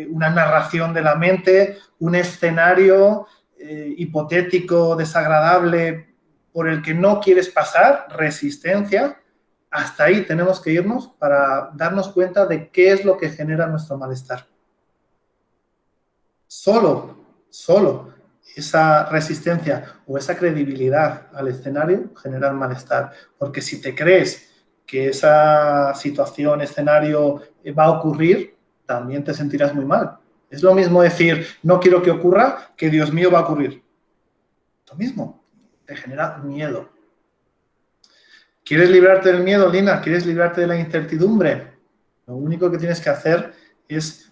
una narración de la mente, un escenario hipotético, desagradable, por el que no quieres pasar, resistencia. Hasta ahí tenemos que irnos para darnos cuenta de qué es lo que genera nuestro malestar. Solo esa resistencia o esa credibilidad al escenario genera el malestar. Porque si te crees que esa situación, escenario va a ocurrir, también te sentirás muy mal. Es lo mismo decir, no quiero que ocurra, que Dios mío va a ocurrir. Lo mismo, te genera miedo. ¿Quieres librarte del miedo, Lina? ¿Quieres librarte de la incertidumbre? Lo único que tienes que hacer es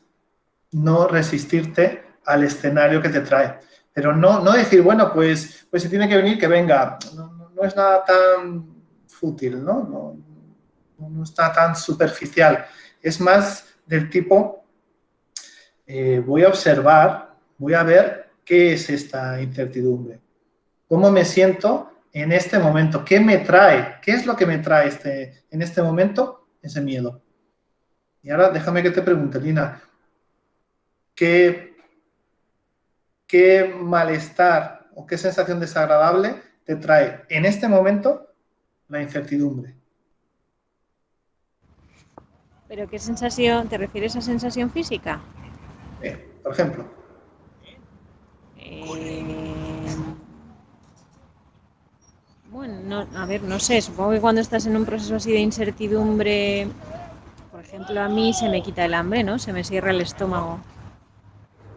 no resistirte al escenario que te trae. Pero no decir, bueno, pues si tiene que venir, que venga. No es nada tan fútil, No está tan superficial. Es más del tipo, voy a observar, voy a ver qué es esta incertidumbre. ¿Cómo me siento en este momento? ¿Qué me trae? ¿Qué es lo que me trae en este momento? Ese miedo. Y ahora déjame que te pregunte, Lina, ¿qué malestar o qué sensación desagradable te trae en este momento la incertidumbre? ¿Pero qué sensación? ¿Te refieres a sensación física? Por ejemplo, Eh, bueno, a ver, no sé, supongo que cuando estás en un proceso así de incertidumbre, por ejemplo, a mí se me quita el hambre, ¿no? Se me cierra el estómago.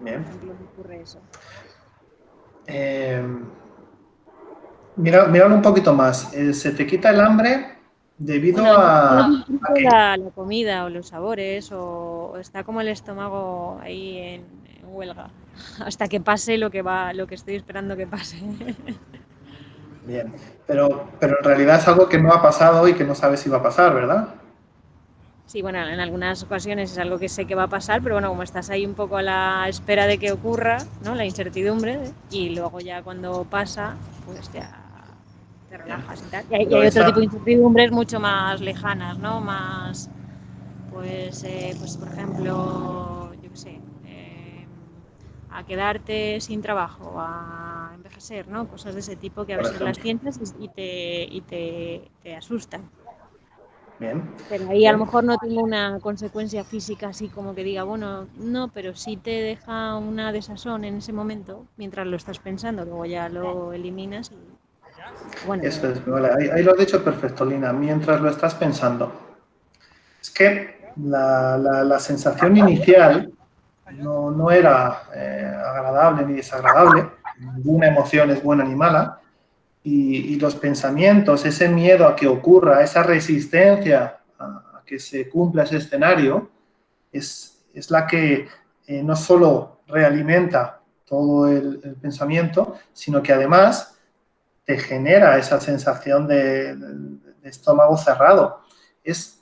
Bien. Por ejemplo, me ocurre eso. Míralo un poquito más. ¿Se te quita el hambre debido Bueno, a no disfruto qué? la comida o los sabores o está como el estómago ahí en huelga hasta que pase lo que estoy esperando que pase. Bien, pero en realidad es algo que no ha pasado y que no sabes si va a pasar, ¿verdad? Sí, bueno, en algunas ocasiones es algo que sé que va a pasar, pero bueno, como estás ahí un poco a la espera de que ocurra, ¿no? La incertidumbre, y luego ya cuando pasa, pues ya te Bien. relajas y tal. Y Pero hay otro tipo de esa, incertidumbres mucho más lejanas, ¿no? Más, pues por ejemplo, yo qué sé, a quedarte sin trabajo, a envejecer, ¿no? Cosas de ese tipo que a por veces las ejemplo. piensas y te asustan. Bien, Pero ahí a lo bien. mejor no tengo una consecuencia física así como que diga, bueno, no, pero sí te deja una desazón en ese momento mientras lo estás pensando, luego ya lo eliminas y bueno, Eso es, vale. Ahí lo has dicho perfecto, Lina, mientras lo estás pensando. Es que la sensación inicial no era agradable ni desagradable, ninguna emoción es buena ni mala, y los pensamientos, ese miedo a que ocurra, esa resistencia a que se cumpla ese escenario, es la que no solo realimenta todo el pensamiento, sino que además te genera esa sensación de estómago cerrado. Es,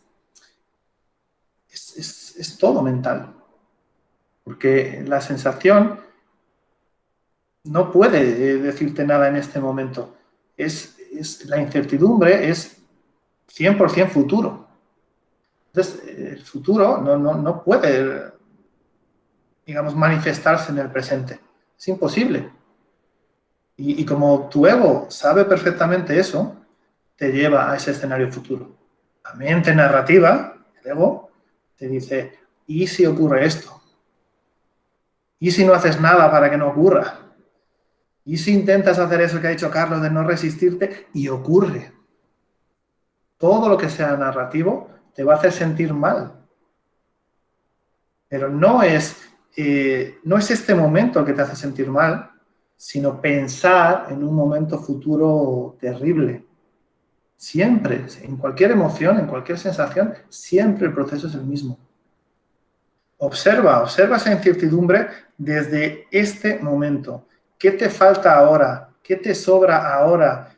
es todo mental, porque la sensación no puede decirte nada en este momento. La incertidumbre es 100% futuro. Entonces, el futuro no puede, digamos, manifestarse en el presente. Es imposible. Y como tu ego sabe perfectamente eso, te lleva a ese escenario futuro. La mente narrativa, el ego, te dice, ¿y si ocurre esto? ¿Y si no haces nada para que no ocurra? ¿Y si intentas hacer eso que ha dicho Carlos de no resistirte y ocurre? Todo lo que sea narrativo te va a hacer sentir mal. Pero no es este momento el que te hace sentir mal, sino pensar en un momento futuro terrible. Siempre, en cualquier emoción, en cualquier sensación, siempre el proceso es el mismo. Observa esa incertidumbre desde este momento. ¿Qué te falta ahora? ¿Qué te sobra ahora?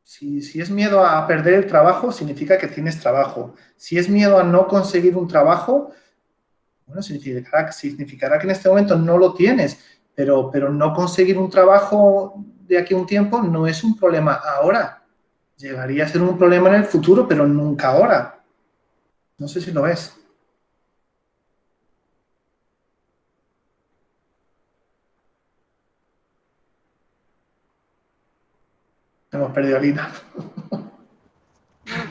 Si es miedo a perder el trabajo, significa que tienes trabajo. Si es miedo a no conseguir un trabajo, bueno, significará que en este momento no lo tienes, pero no conseguir un trabajo de aquí a un tiempo no es un problema ahora. Llegaría a ser un problema en el futuro, pero nunca ahora. No sé si lo ves. Hemos perdido a Lina. no,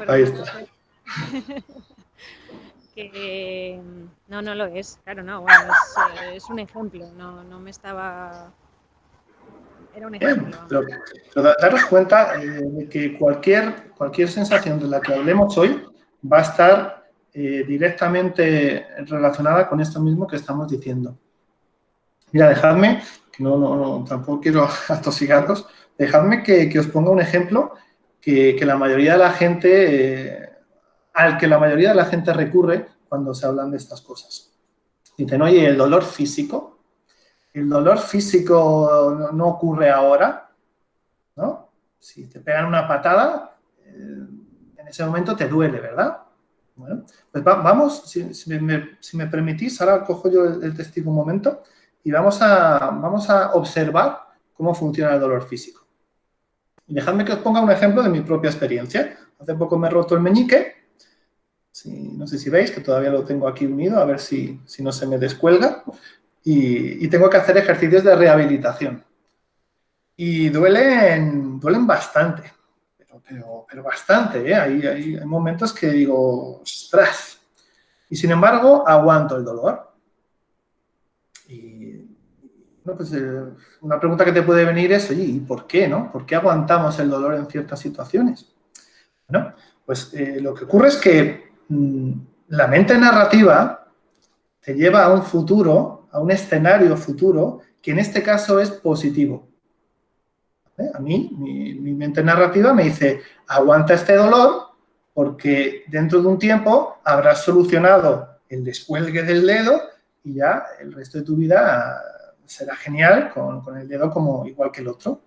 Ahí perdona, no está. sé. Que no lo es, claro, no, bueno, es un ejemplo, no me estaba, era un Bien, ejemplo. pero daros cuenta de que cualquier sensación de la que hablemos hoy va a estar directamente relacionada con esto mismo que estamos diciendo. Mira, dejadme, que tampoco quiero atosigaros, dejadme que os ponga un ejemplo que la mayoría de la gente, al que la mayoría de la gente recurre cuando se hablan de estas cosas. Dicen, oye, el dolor físico no ocurre ahora, ¿no? Si te pegan una patada, en ese momento te duele, ¿verdad? Bueno, pues vamos, si me permitís, ahora cojo yo el testigo un momento y vamos a observar cómo funciona el dolor físico. Y dejadme que os ponga un ejemplo de mi propia experiencia. Hace poco me he roto el meñique, no sé si veis que todavía lo tengo aquí unido, a ver si no se me descuelga, y tengo que hacer ejercicios de rehabilitación. Y duelen bastante, pero bastante, ¿eh? Hay momentos que digo, ostras. Y sin embargo, aguanto el dolor. Y bueno, pues una pregunta que te puede venir es, oye, ¿y por qué, no? ¿Por qué aguantamos el dolor en ciertas situaciones? Bueno, pues lo que ocurre es que la mente narrativa te lleva a un futuro, a un escenario futuro, que en este caso es positivo. A mí, mi mente narrativa me dice, aguanta este dolor porque dentro de un tiempo habrás solucionado el descuelgue del dedo y ya el resto de tu vida será genial con el dedo como igual que el otro.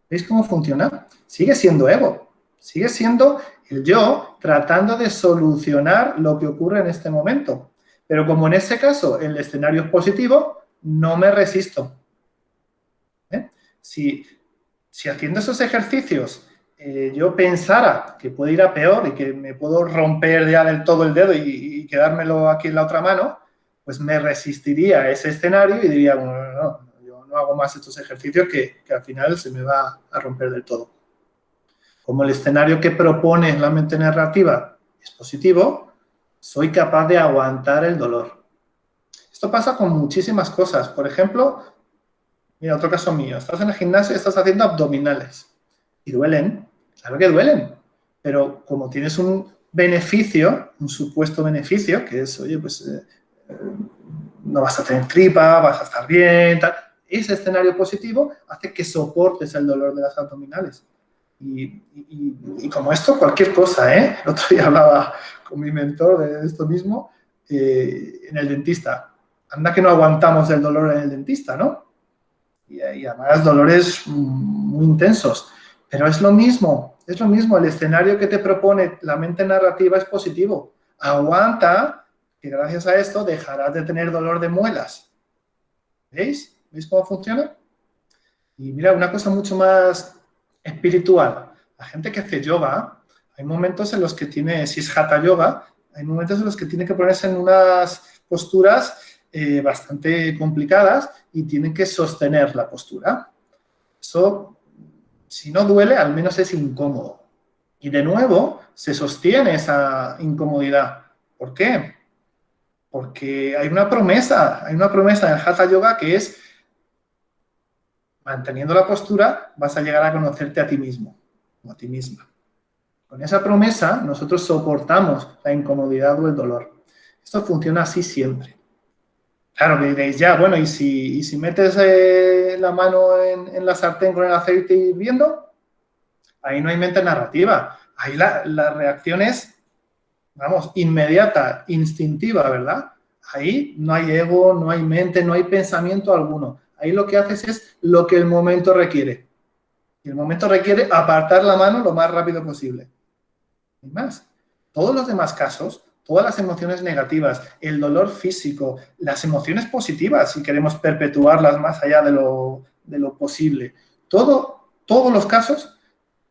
¿Veis cómo funciona? Sigue siendo ego. Sigue siendo el yo tratando de solucionar lo que ocurre en este momento. Pero como en ese caso el escenario es positivo, no me resisto. Si haciendo esos ejercicios yo pensara que puede ir a peor y que me puedo romper ya del todo el dedo y quedármelo aquí en la otra mano, pues me resistiría a ese escenario y diría, bueno, no, yo no hago más estos ejercicios que al final se me va a romper del todo. Como el escenario que propone la mente narrativa es positivo, soy capaz de aguantar el dolor. Esto pasa con muchísimas cosas. Por ejemplo, mira, otro caso mío. Estás en el gimnasio y estás haciendo abdominales. Y duelen. Claro que duelen. Pero como tienes un beneficio, un supuesto beneficio, que es, oye, pues no vas a tener tripa, vas a estar bien, tal. Ese escenario positivo hace que soportes el dolor de las abdominales. Y como esto, cualquier cosa, ¿eh? El otro día hablaba con mi mentor de esto mismo en el dentista. Anda que no aguantamos el dolor en el dentista, ¿no? Y además dolores muy intensos. Pero es lo mismo, el escenario que te propone la mente narrativa es positivo. Aguanta, que gracias a esto dejarás de tener dolor de muelas. ¿Veis? ¿Veis cómo funciona? Y mira, una cosa mucho más espiritual. La gente que hace yoga, hay momentos en los que tiene, si es hatha yoga, hay momentos en los que tiene que ponerse en unas posturas bastante complicadas y tienen que sostener la postura. Eso, si no duele, al menos es incómodo. Y de nuevo, se sostiene esa incomodidad. ¿Por qué? Porque hay una promesa en el hatha yoga que es manteniendo la postura, vas a llegar a conocerte a ti mismo o a ti misma. Con esa promesa, nosotros soportamos la incomodidad o el dolor. Esto funciona así siempre. Claro, que diréis, ya, bueno, ¿y si metes la mano en la sartén con el aceite hirviendo? Ahí no hay mente narrativa. Ahí la reacción es, vamos, inmediata, instintiva, ¿verdad? Ahí no hay ego, no hay mente, no hay pensamiento alguno. Ahí lo que haces es lo que el momento requiere. Y el momento requiere apartar la mano lo más rápido posible. Y más. Todos los demás casos, todas las emociones negativas, el dolor físico, las emociones positivas, si queremos perpetuarlas más allá de lo posible, todos los casos,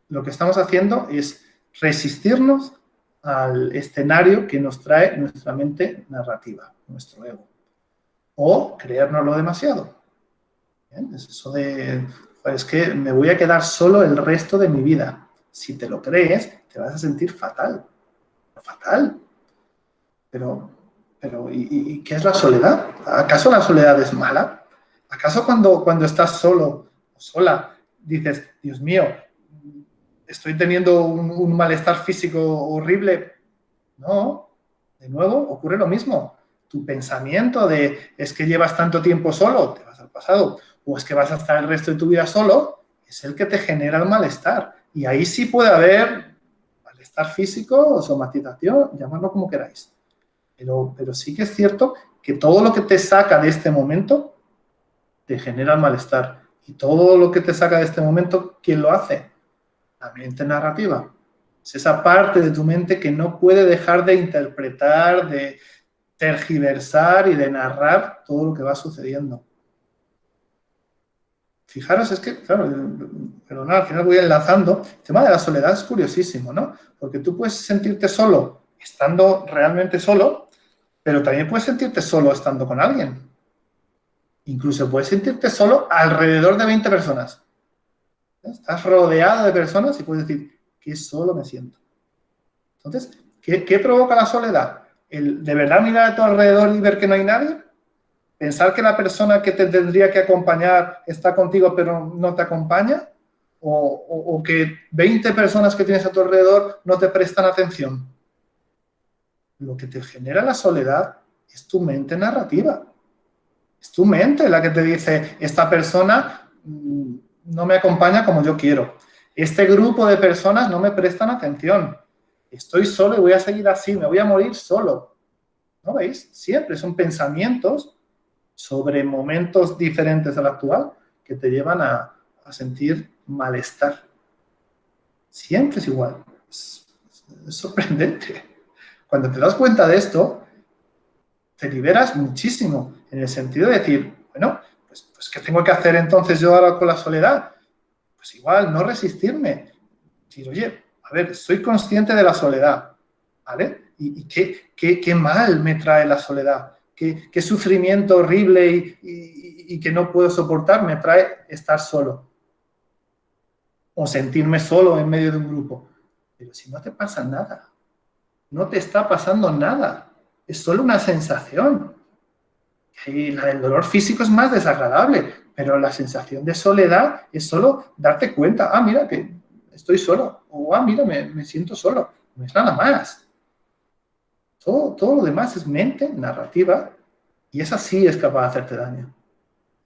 lo que estamos haciendo es resistirnos al escenario que nos trae nuestra mente narrativa, nuestro ego. O creérnoslo demasiado. ¿Bien? Es eso de, es que me voy a quedar solo el resto de mi vida. Si te lo crees, te vas a sentir fatal. Fatal. Pero ¿y qué es la soledad? ¿Acaso la soledad es mala? ¿Acaso cuando estás solo o sola dices, Dios mío, estoy teniendo un malestar físico horrible? No, de nuevo ocurre lo mismo. Tu pensamiento de es que llevas tanto tiempo solo, te vas al pasado, o es que vas a estar el resto de tu vida solo, es el que te genera el malestar. Y ahí sí puede haber malestar físico o somatización, llamadlo como queráis. Pero sí que es cierto que todo lo que te saca de este momento te genera el malestar. Y todo lo que te saca de este momento, ¿quién lo hace? La mente narrativa. Es esa parte de tu mente que no puede dejar de interpretar, de tergiversar y de narrar todo lo que va sucediendo. Fijaros, es que, claro, perdonad, al final voy enlazando. El tema de la soledad es curiosísimo, ¿no? Porque tú puedes sentirte solo estando realmente solo, pero también puedes sentirte solo estando con alguien. Incluso puedes sentirte solo alrededor de 20 personas. Estás rodeado de personas y puedes decir, qué solo me siento. Entonces, ¿qué provoca la soledad? ¿El de verdad mirar a tu alrededor y ver que no hay nadie? ¿Pensar que la persona que te tendría que acompañar está contigo pero no te acompaña? ¿O que 20 personas que tienes a tu alrededor no te prestan atención? lo que te genera la soledad es tu mente narrativa. Es tu mente la que te dice, esta persona no me acompaña como yo quiero. Este grupo de personas no me prestan atención. Estoy solo y voy a seguir así, me voy a morir solo. ¿No veis? Siempre son pensamientos sobre momentos diferentes al actual que te llevan a sentir malestar. Siempre es igual. Es sorprendente. Cuando te das cuenta de esto, te liberas muchísimo en el sentido de decir, bueno, pues ¿qué tengo que hacer entonces yo ahora con la soledad? Pues igual, no resistirme. Decir, oye, a ver, soy consciente de la soledad, ¿vale? ¿Y qué mal me trae la soledad? ¿Qué sufrimiento horrible y que no puedo soportar me trae estar solo? O sentirme solo en medio de un grupo. Pero si no te pasa nada, no te está pasando nada, es solo una sensación. Y la del dolor físico es más desagradable, pero la sensación de soledad es solo darte cuenta, mira que estoy solo, o mira, me siento solo, no es nada más. Todo lo demás es mente, narrativa, y esa sí es capaz de hacerte daño,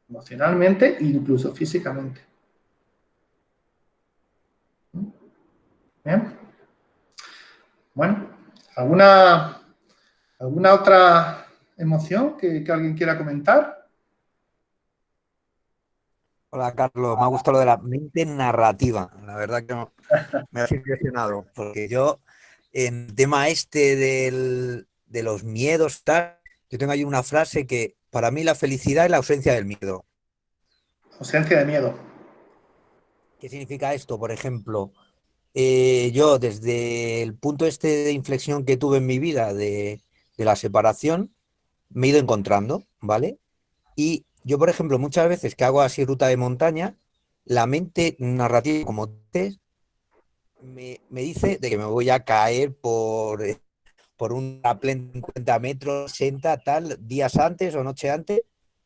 emocionalmente e incluso físicamente. ¿Bien? Bueno, ¿alguna otra emoción que alguien quiera comentar? Hola, Carlos. Me ha gustado lo de la mente narrativa. La verdad que me has impresionado, porque yo, en el tema de los miedos, tal, yo tengo ahí una frase que para mí la felicidad es la ausencia del miedo. Ausencia de miedo. ¿Qué significa esto? Por ejemplo, yo desde el punto de inflexión que tuve en mi vida de la separación, me he ido encontrando, ¿vale? Y yo, por ejemplo, muchas veces que hago así ruta de montaña, la mente narrativa, como dices, me dice de que me voy a caer por un terraplén de 50 metros, 60, tal, días antes o noche antes,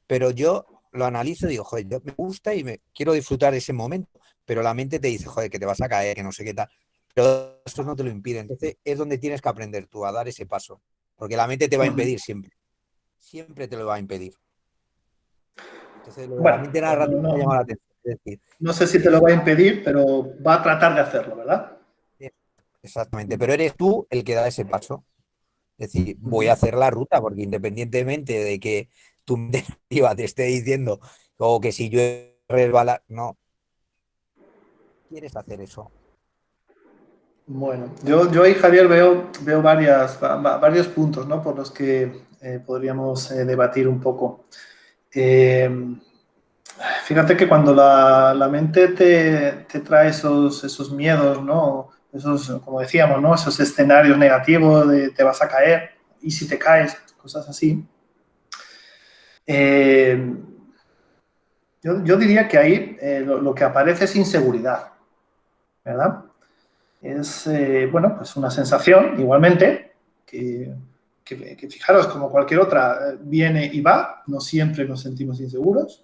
pero yo lo analizo y digo, joder, yo me gusta y me quiero disfrutar ese momento, pero la mente te dice, joder, que te vas a caer, que no sé qué tal, pero eso no te lo impide. Entonces es donde tienes que aprender tú a dar ese paso, porque la mente te va a impedir siempre te lo va a impedir. Entonces, lo de la Bueno, mente narrativa me llama la atención. Es decir, no sé si te lo va a impedir, pero va a tratar de hacerlo, ¿verdad? exactamente, pero eres tú el que da ese paso. Es decir, voy a hacer la ruta, porque independientemente de que tu mente narrativa te esté diciendo, o que si yo resbala, no, quieres hacer eso. Bueno, yo ahí, Javier, veo varios puntos, ¿no? Por los que podríamos debatir un poco. Fíjate que cuando la mente te trae esos miedos, ¿no? Esos, como decíamos, ¿no? Esos escenarios negativos de te vas a caer y si te caes, cosas así. Yo diría que ahí lo que aparece es inseguridad, ¿verdad? Es, bueno, pues una sensación, igualmente, que fijaros, como cualquier otra, viene y va, no siempre nos sentimos inseguros,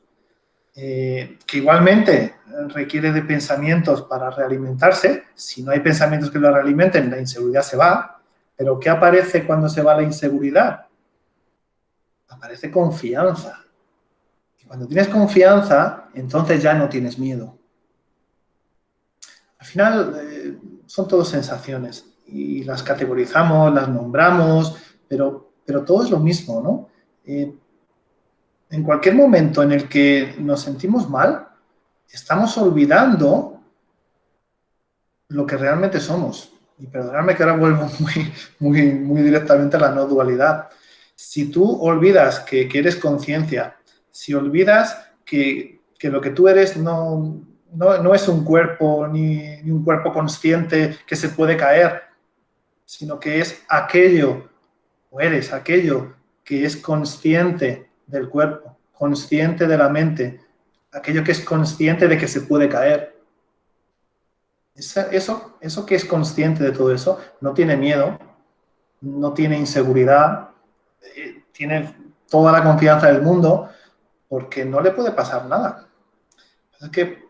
que igualmente requiere de pensamientos para realimentarse. Si no hay pensamientos que lo realimenten, la inseguridad se va. Pero ¿qué aparece cuando se va la inseguridad? Aparece confianza. Y cuando tienes confianza, entonces ya no tienes miedo. Al final son todas sensaciones y las categorizamos, las nombramos, pero todo es lo mismo, ¿no? En cualquier momento en el que nos sentimos mal, estamos olvidando lo que realmente somos. Y perdonadme que ahora vuelvo muy directamente a la no dualidad. Si tú olvidas que eres conciencia, si olvidas que lo que tú eres no es un cuerpo ni un cuerpo consciente que se puede caer, sino que es aquello, o eres aquello que es consciente del cuerpo, consciente de la mente, aquello que es consciente de que se puede caer. Eso que es consciente de todo eso no tiene miedo, no tiene inseguridad, tiene toda la confianza del mundo porque no le puede pasar nada. Es que,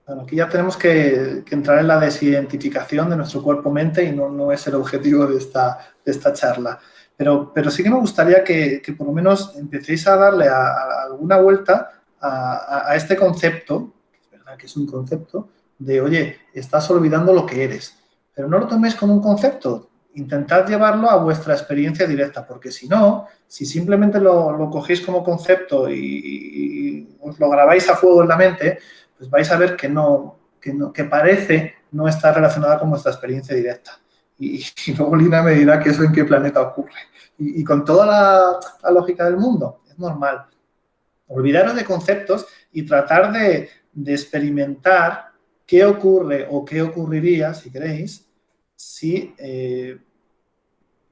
bueno, aquí ya tenemos que entrar en la desidentificación de nuestro cuerpo-mente y no es el objetivo de esta charla. Pero sí que me gustaría que por lo menos empecéis a darle a alguna vuelta a este concepto, que es verdad que es un concepto, de, oye, estás olvidando lo que eres. Pero no lo toméis como un concepto, intentad llevarlo a vuestra experiencia directa, porque si no, si simplemente lo cogéis como concepto y os lo grabáis a fuego en la mente, pues vais a ver que parece no estar relacionada con vuestra experiencia directa. Y luego Lina me dirá que eso en qué planeta ocurre. Y con toda la lógica del mundo, es normal. Olvidaros de conceptos y tratar de experimentar qué ocurre o qué ocurriría, si queréis, si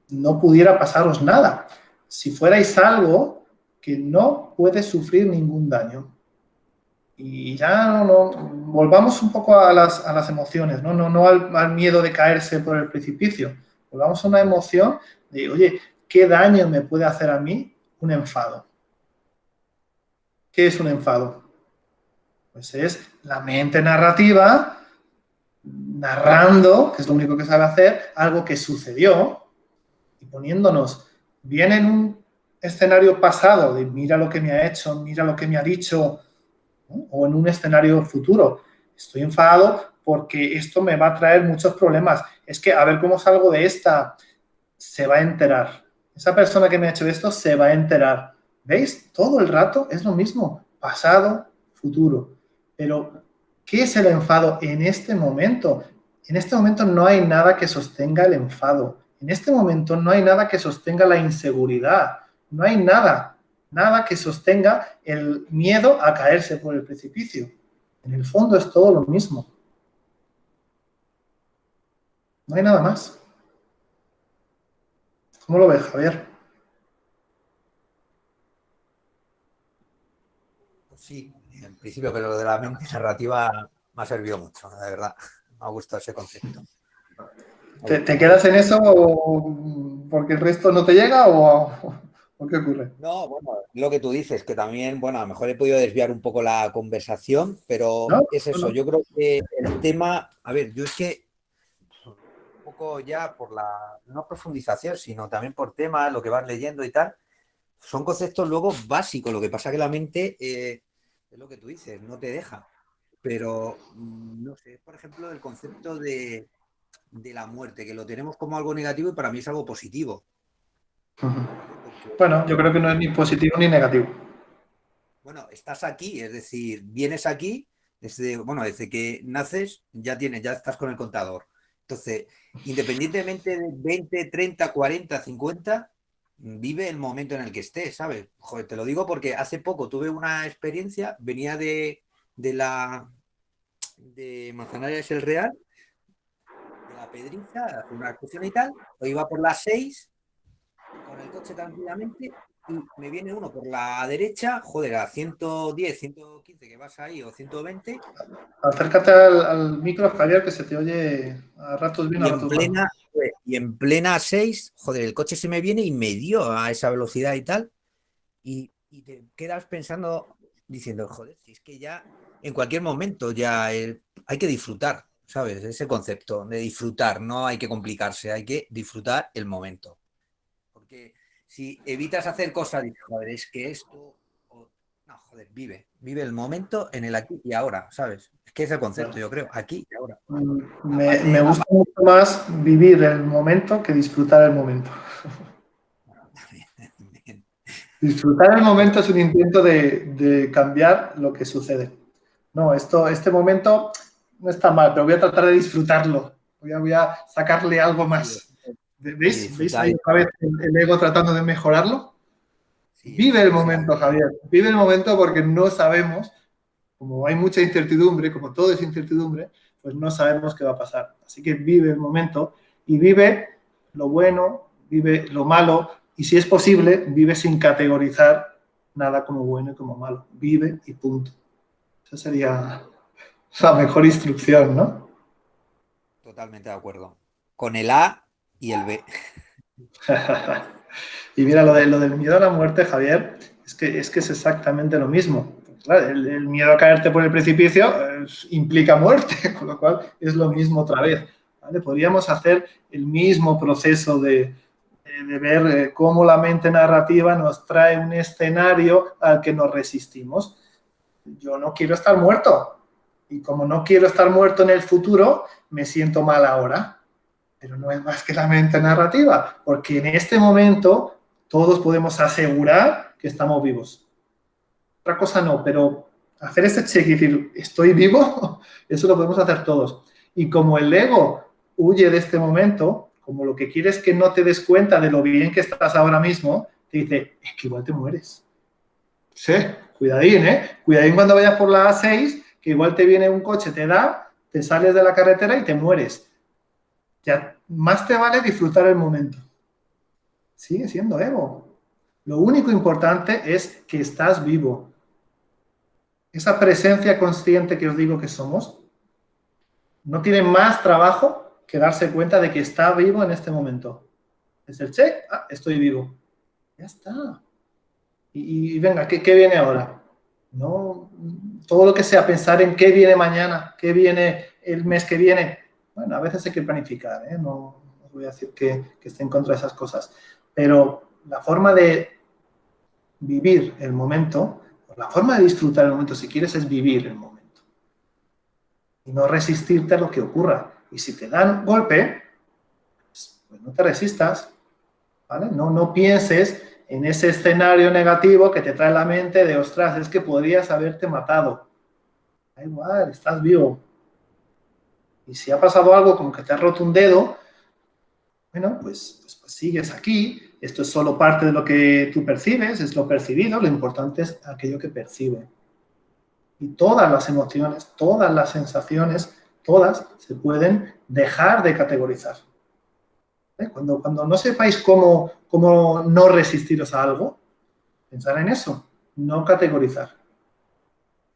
no pudiera pasaros nada. Si fuerais algo que no puede sufrir ningún daño. Y ya volvamos un poco a las emociones, no al miedo de caerse por el precipicio. Volvamos a una emoción de, oye, ¿qué daño me puede hacer a mí un enfado? ¿Qué es un enfado? Pues es la mente narrativa narrando, que es lo único que sabe hacer, algo que sucedió y poniéndonos bien en un escenario pasado de mira lo que me ha hecho, mira lo que me ha dicho, ¿no? O en un escenario futuro. Estoy enfadado porque esto me va a traer muchos problemas. Es que a ver cómo salgo de esta, se va a enterar. Esa persona que me ha hecho esto se va a enterar. ¿Veis? Todo el rato es lo mismo. Pasado, futuro. Pero, ¿qué es el enfado en este momento? En este momento no hay nada que sostenga el enfado. En este momento no hay nada que sostenga la inseguridad. No hay nada que sostenga el miedo a caerse por el precipicio. En el fondo es todo lo mismo. No hay nada más. ¿Cómo lo ves, Javier? Sí, en principio, pero lo de la mente narrativa me ha servido mucho, de verdad. Me ha gustado ese concepto. ¿Te quedas en eso porque el resto no te llega o qué ocurre? No, bueno, lo que tú dices, que también, bueno, a lo mejor he podido desviar un poco la conversación, pero ¿No? es eso. Yo creo que el tema, a ver, yo es que un poco ya por la, no profundización, sino también por temas, lo que vas leyendo y tal, son conceptos luego básicos. Lo que pasa que la mente, es lo que tú dices, no te deja. Pero, no sé, por ejemplo, el concepto de la muerte, que lo tenemos como algo negativo y para mí es algo positivo. Bueno, yo creo que no es ni positivo ni negativo. Bueno, estás aquí, es decir, vienes aquí, desde que naces ya estás con el contador. Entonces, independientemente de 20, 30, 40, 50, vive el momento en el que estés, ¿sabes? Joder, te lo digo porque hace poco tuve una experiencia, venía de Manzanares el Real, de la Pedriza, a hacer una excursión y tal, o iba por las 6 con el coche tranquilamente y me viene uno por la derecha, joder, a 110, 115 que vas ahí o 120. Acércate al micro, Javier, que se te oye a ratos bien, a ratos mal. Y en plena 6, joder, el coche se me viene y me dio a esa velocidad y tal. Y te quedas pensando, diciendo, joder, si es que ya en cualquier momento ya hay que disfrutar, ¿sabes? Ese concepto de disfrutar, no hay que complicarse, hay que disfrutar el momento. Porque si evitas hacer cosas, dices, joder, es que esto... No, joder, vive el momento en el aquí y ahora, ¿sabes? Es que es el concepto, yo creo, aquí y ahora. Me gusta mucho más vivir el momento que disfrutar el momento. Disfrutar el momento es un intento de cambiar lo que sucede. No, este momento no está mal, pero voy a tratar de disfrutarlo. Voy a sacarle algo más. ¿Veis? ¿Veis ahí otra vez el ego tratando de mejorarlo? Vive el momento, Javier. Vive el momento porque no sabemos, como hay mucha incertidumbre, como todo es incertidumbre, pues no sabemos qué va a pasar. Así que vive el momento y vive lo bueno, vive lo malo y si es posible, vive sin categorizar nada como bueno y como malo. Vive y punto. Esa sería la mejor instrucción, ¿no? Totalmente de acuerdo. Con el A y el B. Y mira, lo del miedo a la muerte, Javier, es que es exactamente lo mismo. Claro, el miedo a caerte por el precipicio implica muerte, con lo cual es lo mismo otra vez. ¿Vale? Podríamos hacer el mismo proceso de de ver cómo la mente narrativa nos trae un escenario al que nos resistimos. Yo no quiero estar muerto. Y como no quiero estar muerto en el futuro, me siento mal ahora. Pero no es más que la mente narrativa, porque en este momento todos podemos asegurar que estamos vivos. Otra cosa no, pero hacer este check y decir, ¿estoy vivo? Eso lo podemos hacer todos. Y como el ego huye de este momento, como lo que quiere es que no te des cuenta de lo bien que estás ahora mismo, te dice, es que igual te mueres. Sí, cuidadín, ¿eh? Cuidadín cuando vayas por la A6, que igual te viene un coche, te da, te sales de la carretera y te mueres. Ya más te vale disfrutar el momento. Sigue siendo ego. Lo único importante es que estás vivo. Esa presencia consciente que os digo que somos, no tiene más trabajo que darse cuenta de que está vivo en este momento. Es el check, estoy vivo. Ya está. Y venga, ¿qué viene ahora? No, todo lo que sea pensar en qué viene mañana, qué viene el mes que viene. Bueno, a veces hay que planificar, ¿eh? No os voy a decir que esté en contra de esas cosas. Pero la forma de vivir el momento, la forma de disfrutar el momento, si quieres, es vivir el momento. Y no resistirte a lo que ocurra. Y si te dan un golpe, pues no te resistas, ¿vale? No pienses en ese escenario negativo que te trae la mente de, ostras, es que podrías haberte matado. Da igual, estás vivo. Y si ha pasado algo como que te has roto un dedo, bueno, pues sigues aquí. Esto es solo parte de lo que tú percibes, es lo percibido, lo importante es aquello que percibe. Y todas las emociones, todas las sensaciones, todas se pueden dejar de categorizar. Cuando no sepáis cómo no resistiros a algo, pensar en eso, no categorizar.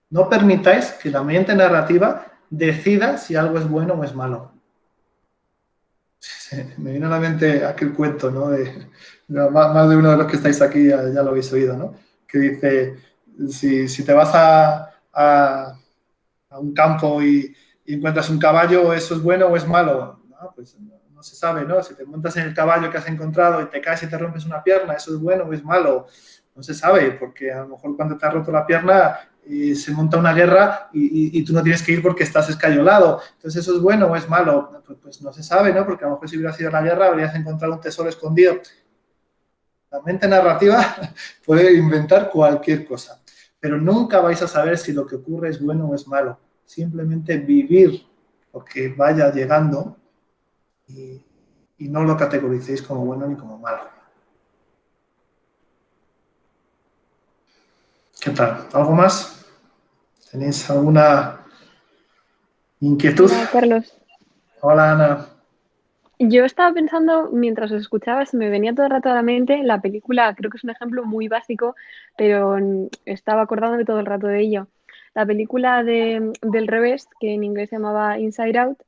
No permitáis que la mente narrativa decida si algo es bueno o es malo. Me viene a la mente aquel cuento, ¿no? Más de uno de los que estáis aquí ya lo habéis oído, ¿no? Que dice, si te vas a un campo y encuentras un caballo, ¿eso es bueno o es malo? No, pues no se sabe, ¿no? Si te montas en el caballo que has encontrado y te caes y te rompes una pierna, ¿eso es bueno o es malo? No se sabe, porque a lo mejor cuando te has roto la pierna se monta una guerra y tú no tienes que ir porque estás escayolado. Entonces, ¿eso es bueno o es malo? Pues no se sabe, ¿no? Porque a lo mejor si hubiera sido la guerra habrías encontrado un tesoro escondido. La mente narrativa puede inventar cualquier cosa, pero nunca vais a saber si lo que ocurre es bueno o es malo. Simplemente vivir lo que vaya llegando y no lo categoricéis como bueno ni como malo. ¿Qué tal? ¿Algo más? ¿Tenéis alguna inquietud? Hola, Carlos. Hola, Ana. Yo estaba pensando, mientras os escuchaba, se me venía todo el rato a la mente la película, creo que es un ejemplo muy básico, pero estaba acordándome todo el rato de ello. La película del revés, que en inglés se llamaba Inside Out,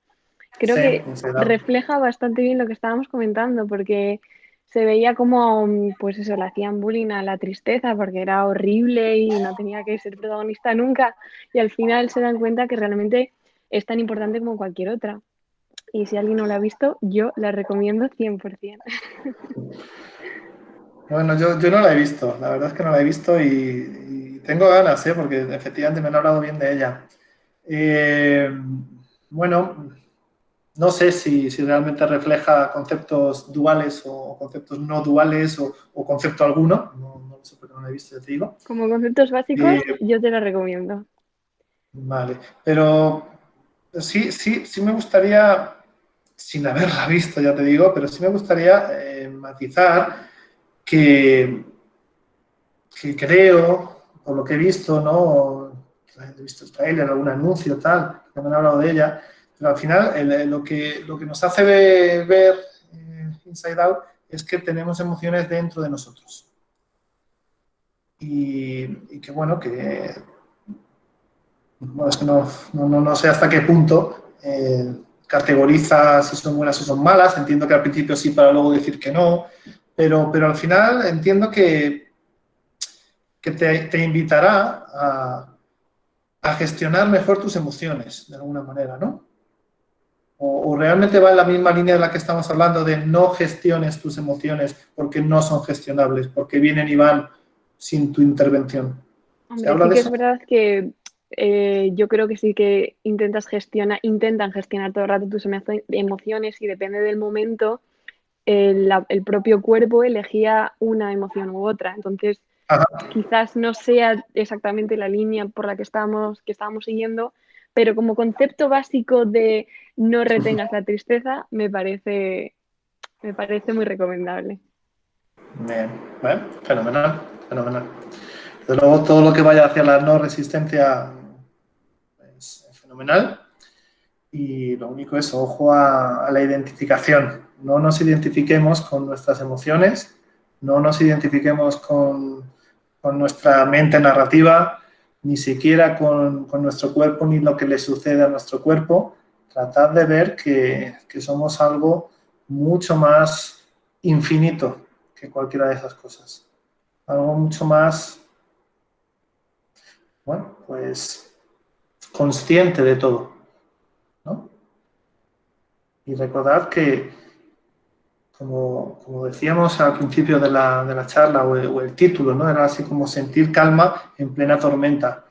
creo Sí, que sinceramente. refleja bastante bien lo que estábamos comentando, porque se veía como, pues eso, le hacían bullying a la tristeza porque era horrible y no tenía que ser protagonista nunca, y al final se dan cuenta que realmente es tan importante como cualquier otra. Y si alguien no la ha visto, yo la recomiendo 100%. Bueno, yo no la he visto, la verdad es que no la he visto y tengo ganas, ¿eh? Porque efectivamente me han hablado bien de ella. Eh, bueno, no sé si realmente refleja conceptos duales o conceptos no duales o concepto alguno, no lo sé porque no la he visto, ya te digo. Como conceptos básicos, yo te la recomiendo. Vale, pero sí me gustaría, sin haberla visto, ya te digo, pero sí me gustaría matizar que creo, por lo que he visto, ¿no? He visto el trailer, algún anuncio, tal, que me han hablado de ella, pero al final lo que nos hace ver Inside Out es que tenemos emociones dentro de nosotros. Y que bueno, es que no sé hasta qué punto categoriza si son buenas o son malas. Entiendo que al principio sí para luego decir que no, pero al final entiendo que te invitará a gestionar mejor tus emociones, de alguna manera, ¿no? o realmente va en la misma línea de la que estamos hablando de no gestiones tus emociones porque no son gestionables, porque vienen y van sin tu intervención. ¿Se Hombre, habla sí de que es eso? verdad que yo creo que sí que intentan gestionar todo el rato tus emociones y depende del momento, el propio cuerpo elegía una emoción u otra. Entonces, Ajá. quizás no sea exactamente la línea por la que estábamos siguiendo, pero como concepto básico de no retengas la tristeza, me parece muy recomendable. Bien, bueno, fenomenal, fenomenal. Desde luego, todo lo que vaya hacia la no resistencia es fenomenal. Y lo único es, ojo a la identificación. No nos identifiquemos con nuestras emociones, no nos identifiquemos con nuestra mente narrativa, ni siquiera con nuestro cuerpo ni lo que le sucede a nuestro cuerpo. Tratad de ver que somos algo mucho más infinito que cualquiera de esas cosas. Algo mucho más, bueno, pues consciente de todo, ¿no? Y recordad que, como decíamos al principio de la charla, o el título, ¿no? Era así como sentir calma en plena tormenta.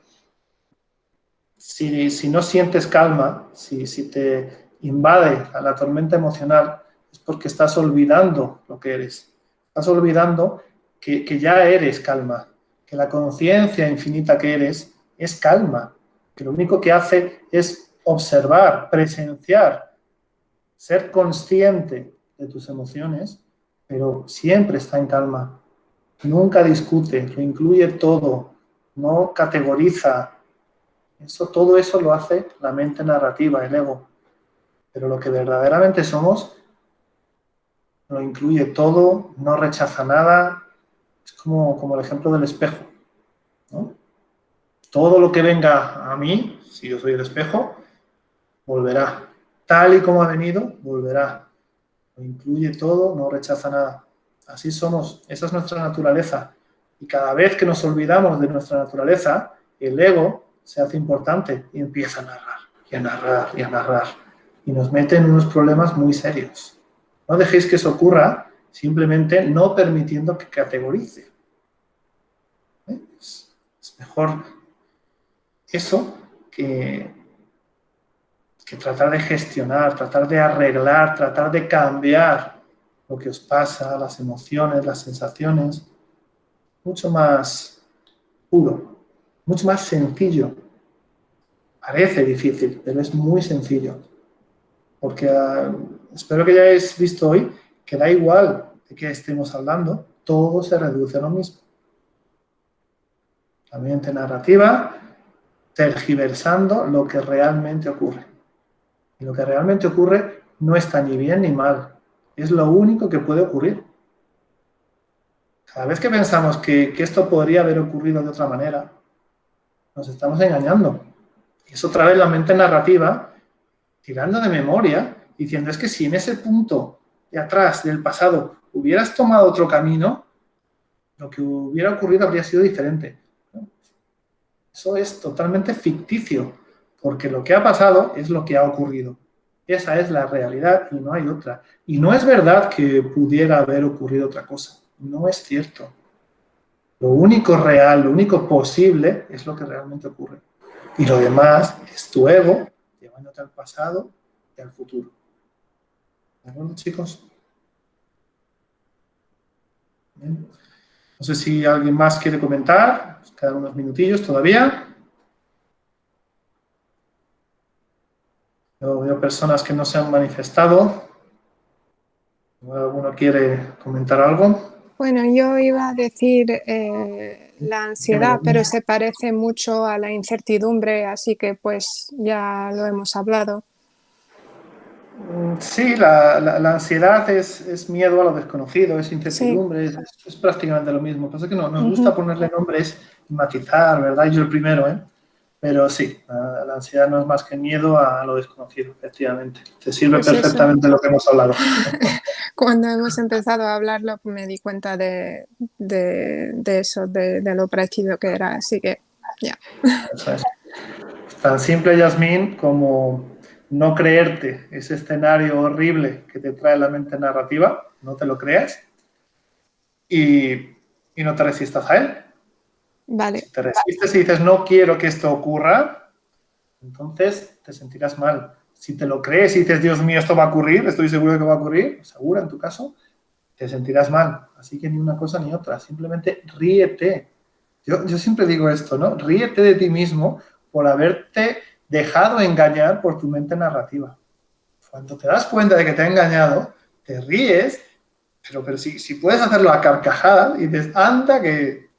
Si no sientes calma, si te invade a la tormenta emocional, es porque estás olvidando lo que eres. Estás olvidando que ya eres calma, que la conciencia infinita que eres es calma, que lo único que hace es observar, presenciar, ser consciente de tus emociones, pero siempre está en calma. Nunca discute, lo incluye todo, no categoriza. Todo eso lo hace la mente narrativa, el ego. Pero lo que verdaderamente somos lo incluye todo, no rechaza nada. Es como el ejemplo del espejo, ¿no? Todo lo que venga a mí, si yo soy el espejo, volverá. Tal y como ha venido, volverá. Lo incluye todo, no rechaza nada. Así somos, esa es nuestra naturaleza. Y cada vez que nos olvidamos de nuestra naturaleza, el ego se hace importante y empieza a narrar, y a narrar, y a narrar. Y nos mete en unos problemas muy serios. No dejéis que eso ocurra simplemente no permitiendo que categorice. Es mejor eso que tratar de gestionar, tratar de arreglar, tratar de cambiar lo que os pasa, las emociones, las sensaciones, mucho más puro, mucho más sencillo. Parece difícil, pero es muy sencillo. Porque espero que hayáis visto hoy que da igual de qué estemos hablando, todo se reduce a lo mismo. La mente narrativa tergiversando lo que realmente ocurre. Y lo que realmente ocurre no está ni bien ni mal. Es lo único que puede ocurrir. Cada vez que pensamos que esto podría haber ocurrido de otra manera, nos estamos engañando. Y es otra vez la mente narrativa tirando de memoria, diciendo es que si en ese punto de atrás, del pasado, hubieras tomado otro camino, lo que hubiera ocurrido habría sido diferente. Eso es totalmente ficticio, porque lo que ha pasado es lo que ha ocurrido. Esa es la realidad y no hay otra. Y no es verdad que pudiera haber ocurrido otra cosa. No es cierto. Lo único real, lo único posible es lo que realmente ocurre. Y lo demás es tu ego llevándote al pasado y al futuro. ¿De acuerdo, chicos? Bien. No sé si alguien más quiere comentar. Nos quedan unos minutillos todavía. Yo veo personas que no se han manifestado. ¿Alguno quiere comentar algo? Bueno, yo iba a decir la ansiedad, Dime. pero se parece mucho a la incertidumbre, así que pues ya lo hemos hablado. Sí, la ansiedad es miedo a lo desconocido, es Sí. incertidumbre, es prácticamente lo mismo. Lo que pasa es que nos gusta ponerle nombres y matizar, ¿verdad? Yo el primero, ¿eh? Pero sí, la ansiedad no es más que miedo a lo desconocido, efectivamente. Te sirve Pues eso. perfectamente lo que hemos hablado. Cuando hemos empezado a hablarlo, pues me di cuenta de eso, de lo parecido que era, así que ya. Eso es. Tan simple, Yasmín, como no creerte ese escenario horrible que te trae la mente narrativa, no te lo creas y no te resistas a él. Vale. Si te resistes y dices, no quiero que esto ocurra, entonces te sentirás mal. Si te lo crees y dices, Dios mío, esto va a ocurrir, estoy seguro de que va a ocurrir, segura en tu caso, te sentirás mal. Así que ni una cosa ni otra, simplemente ríete. Yo siempre digo esto, ¿no? Ríete de ti mismo por haberte dejado engañar por tu mente narrativa. Cuando te das cuenta de que te ha engañado, te ríes, pero si puedes hacerlo a carcajadas y dices, anda que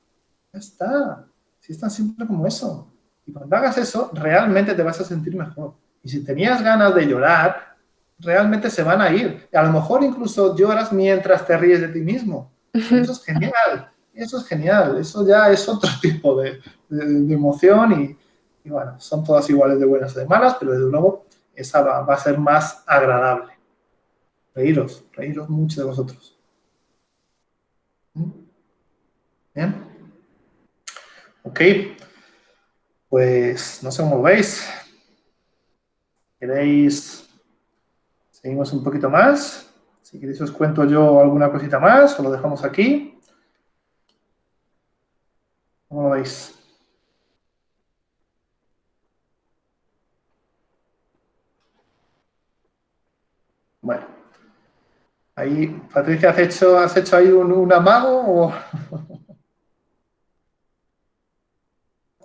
ya está, si es tan simple como eso. Y cuando hagas eso, realmente te vas a sentir mejor. Y si tenías ganas de llorar, realmente se van a ir. Y a lo mejor incluso lloras mientras te ríes de ti mismo. Eso es genial. Eso es genial. Eso ya es otro tipo de emoción y bueno, son todas iguales de buenas o de malas, pero desde luego esa va a ser más agradable. Reíros mucho de vosotros. Bien. Ok. Pues no sé cómo lo veis. ¿Queréis? Seguimos un poquito más. Si queréis os cuento yo alguna cosita más o lo dejamos aquí. ¿Cómo lo veis? Bueno. Ahí, Patricia, ¿has hecho ahí un amago o...?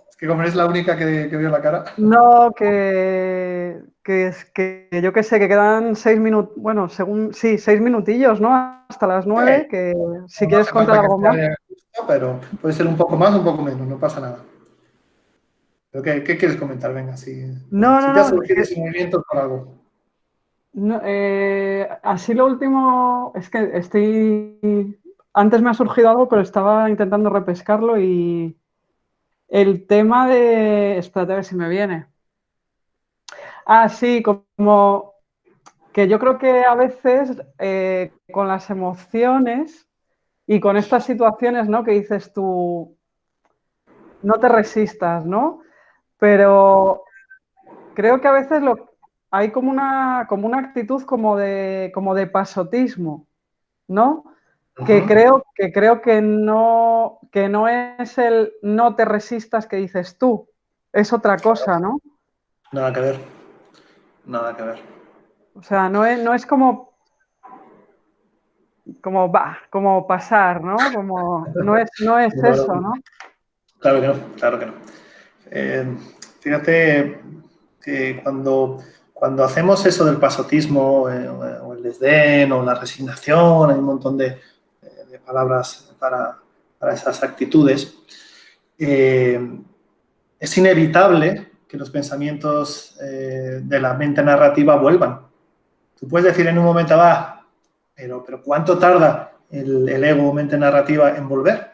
Es que como eres la única que vio la cara. No, que yo qué sé, que quedan 6 minutos, bueno, según, sí, 6 minutillos, ¿no? Hasta las 9, que si No quieres hace contar falta algo que más. sea justo, pero puede ser un poco más o un poco menos, no pasa nada. ¿Pero qué quieres comentar? Venga, si te ha No, surgido ese movimiento por algo. no, así lo último, es que antes me ha surgido algo, pero estaba intentando repescarlo y el tema de, espérate a ver si me viene. Ah, sí, como que yo creo que a veces con las emociones y con estas situaciones, ¿no? Que dices tú, no te resistas, ¿no? Pero creo que a veces hay como una actitud como de pasotismo, ¿no? Que creo que no es el no te resistas que dices tú, es otra cosa, ¿no? Nada que ver. Nada que ver. O sea, no es como pasar, ¿no? No es eso, ¿no? Claro que no, claro que no. Fíjate que cuando hacemos eso del pasotismo o el desdén o la resignación, hay un montón de palabras para esas actitudes, es inevitable que los pensamientos de la mente narrativa vuelvan. Tú puedes decir en un momento, pero ¿cuánto tarda el ego o mente narrativa en volver?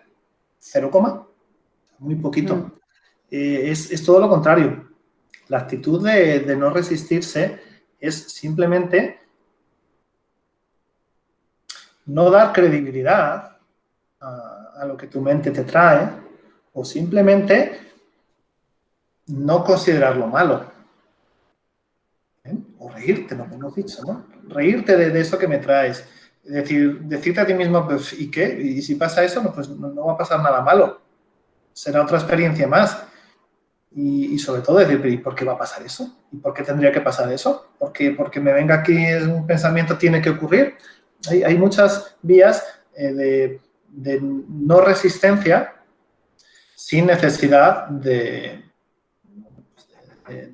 0, muy poquito. Es todo lo contrario. La actitud de no resistirse es simplemente no dar credibilidad a lo que tu mente te trae o simplemente no considerarlo malo. O reírte, lo que hemos dicho, ¿no? Reírte de eso que me traes. Es decir, decirte a ti mismo, pues, ¿y qué? Y si pasa eso, pues no va a pasar nada malo. Será otra experiencia más. Y sobre todo decir, ¿y por qué va a pasar eso? ¿Y por qué tendría que pasar eso? Porque me venga aquí un pensamiento tiene que ocurrir. Hay muchas vías de no resistencia sin necesidad de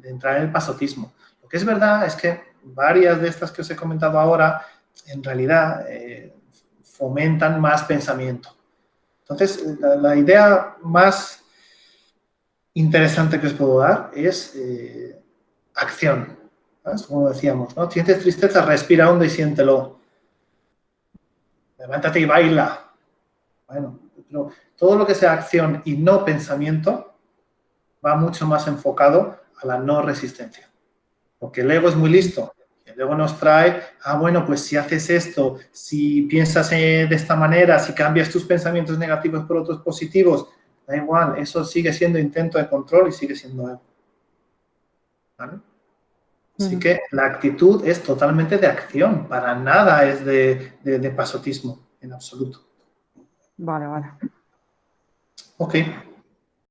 entrar en el pasotismo. Lo que es verdad es que varias de estas que os he comentado ahora, en realidad, fomentan más pensamiento. Entonces, la idea más interesante que os puedo dar es acción. ¿Sabes? Como decíamos, ¿no? Sientes tristeza, respira hondo y siéntelo. Levántate y baila. Bueno, pero todo lo que sea acción y no pensamiento va mucho más enfocado a la no resistencia. Porque el ego es muy listo. El ego nos trae, bueno, pues si haces esto, si piensas de esta manera, si cambias tus pensamientos negativos por otros positivos, da igual, eso sigue siendo intento de control y sigue siendo ego. ¿Vale? Así que la actitud es totalmente de acción, para nada es de pasotismo, en absoluto. Vale, vale. Ok.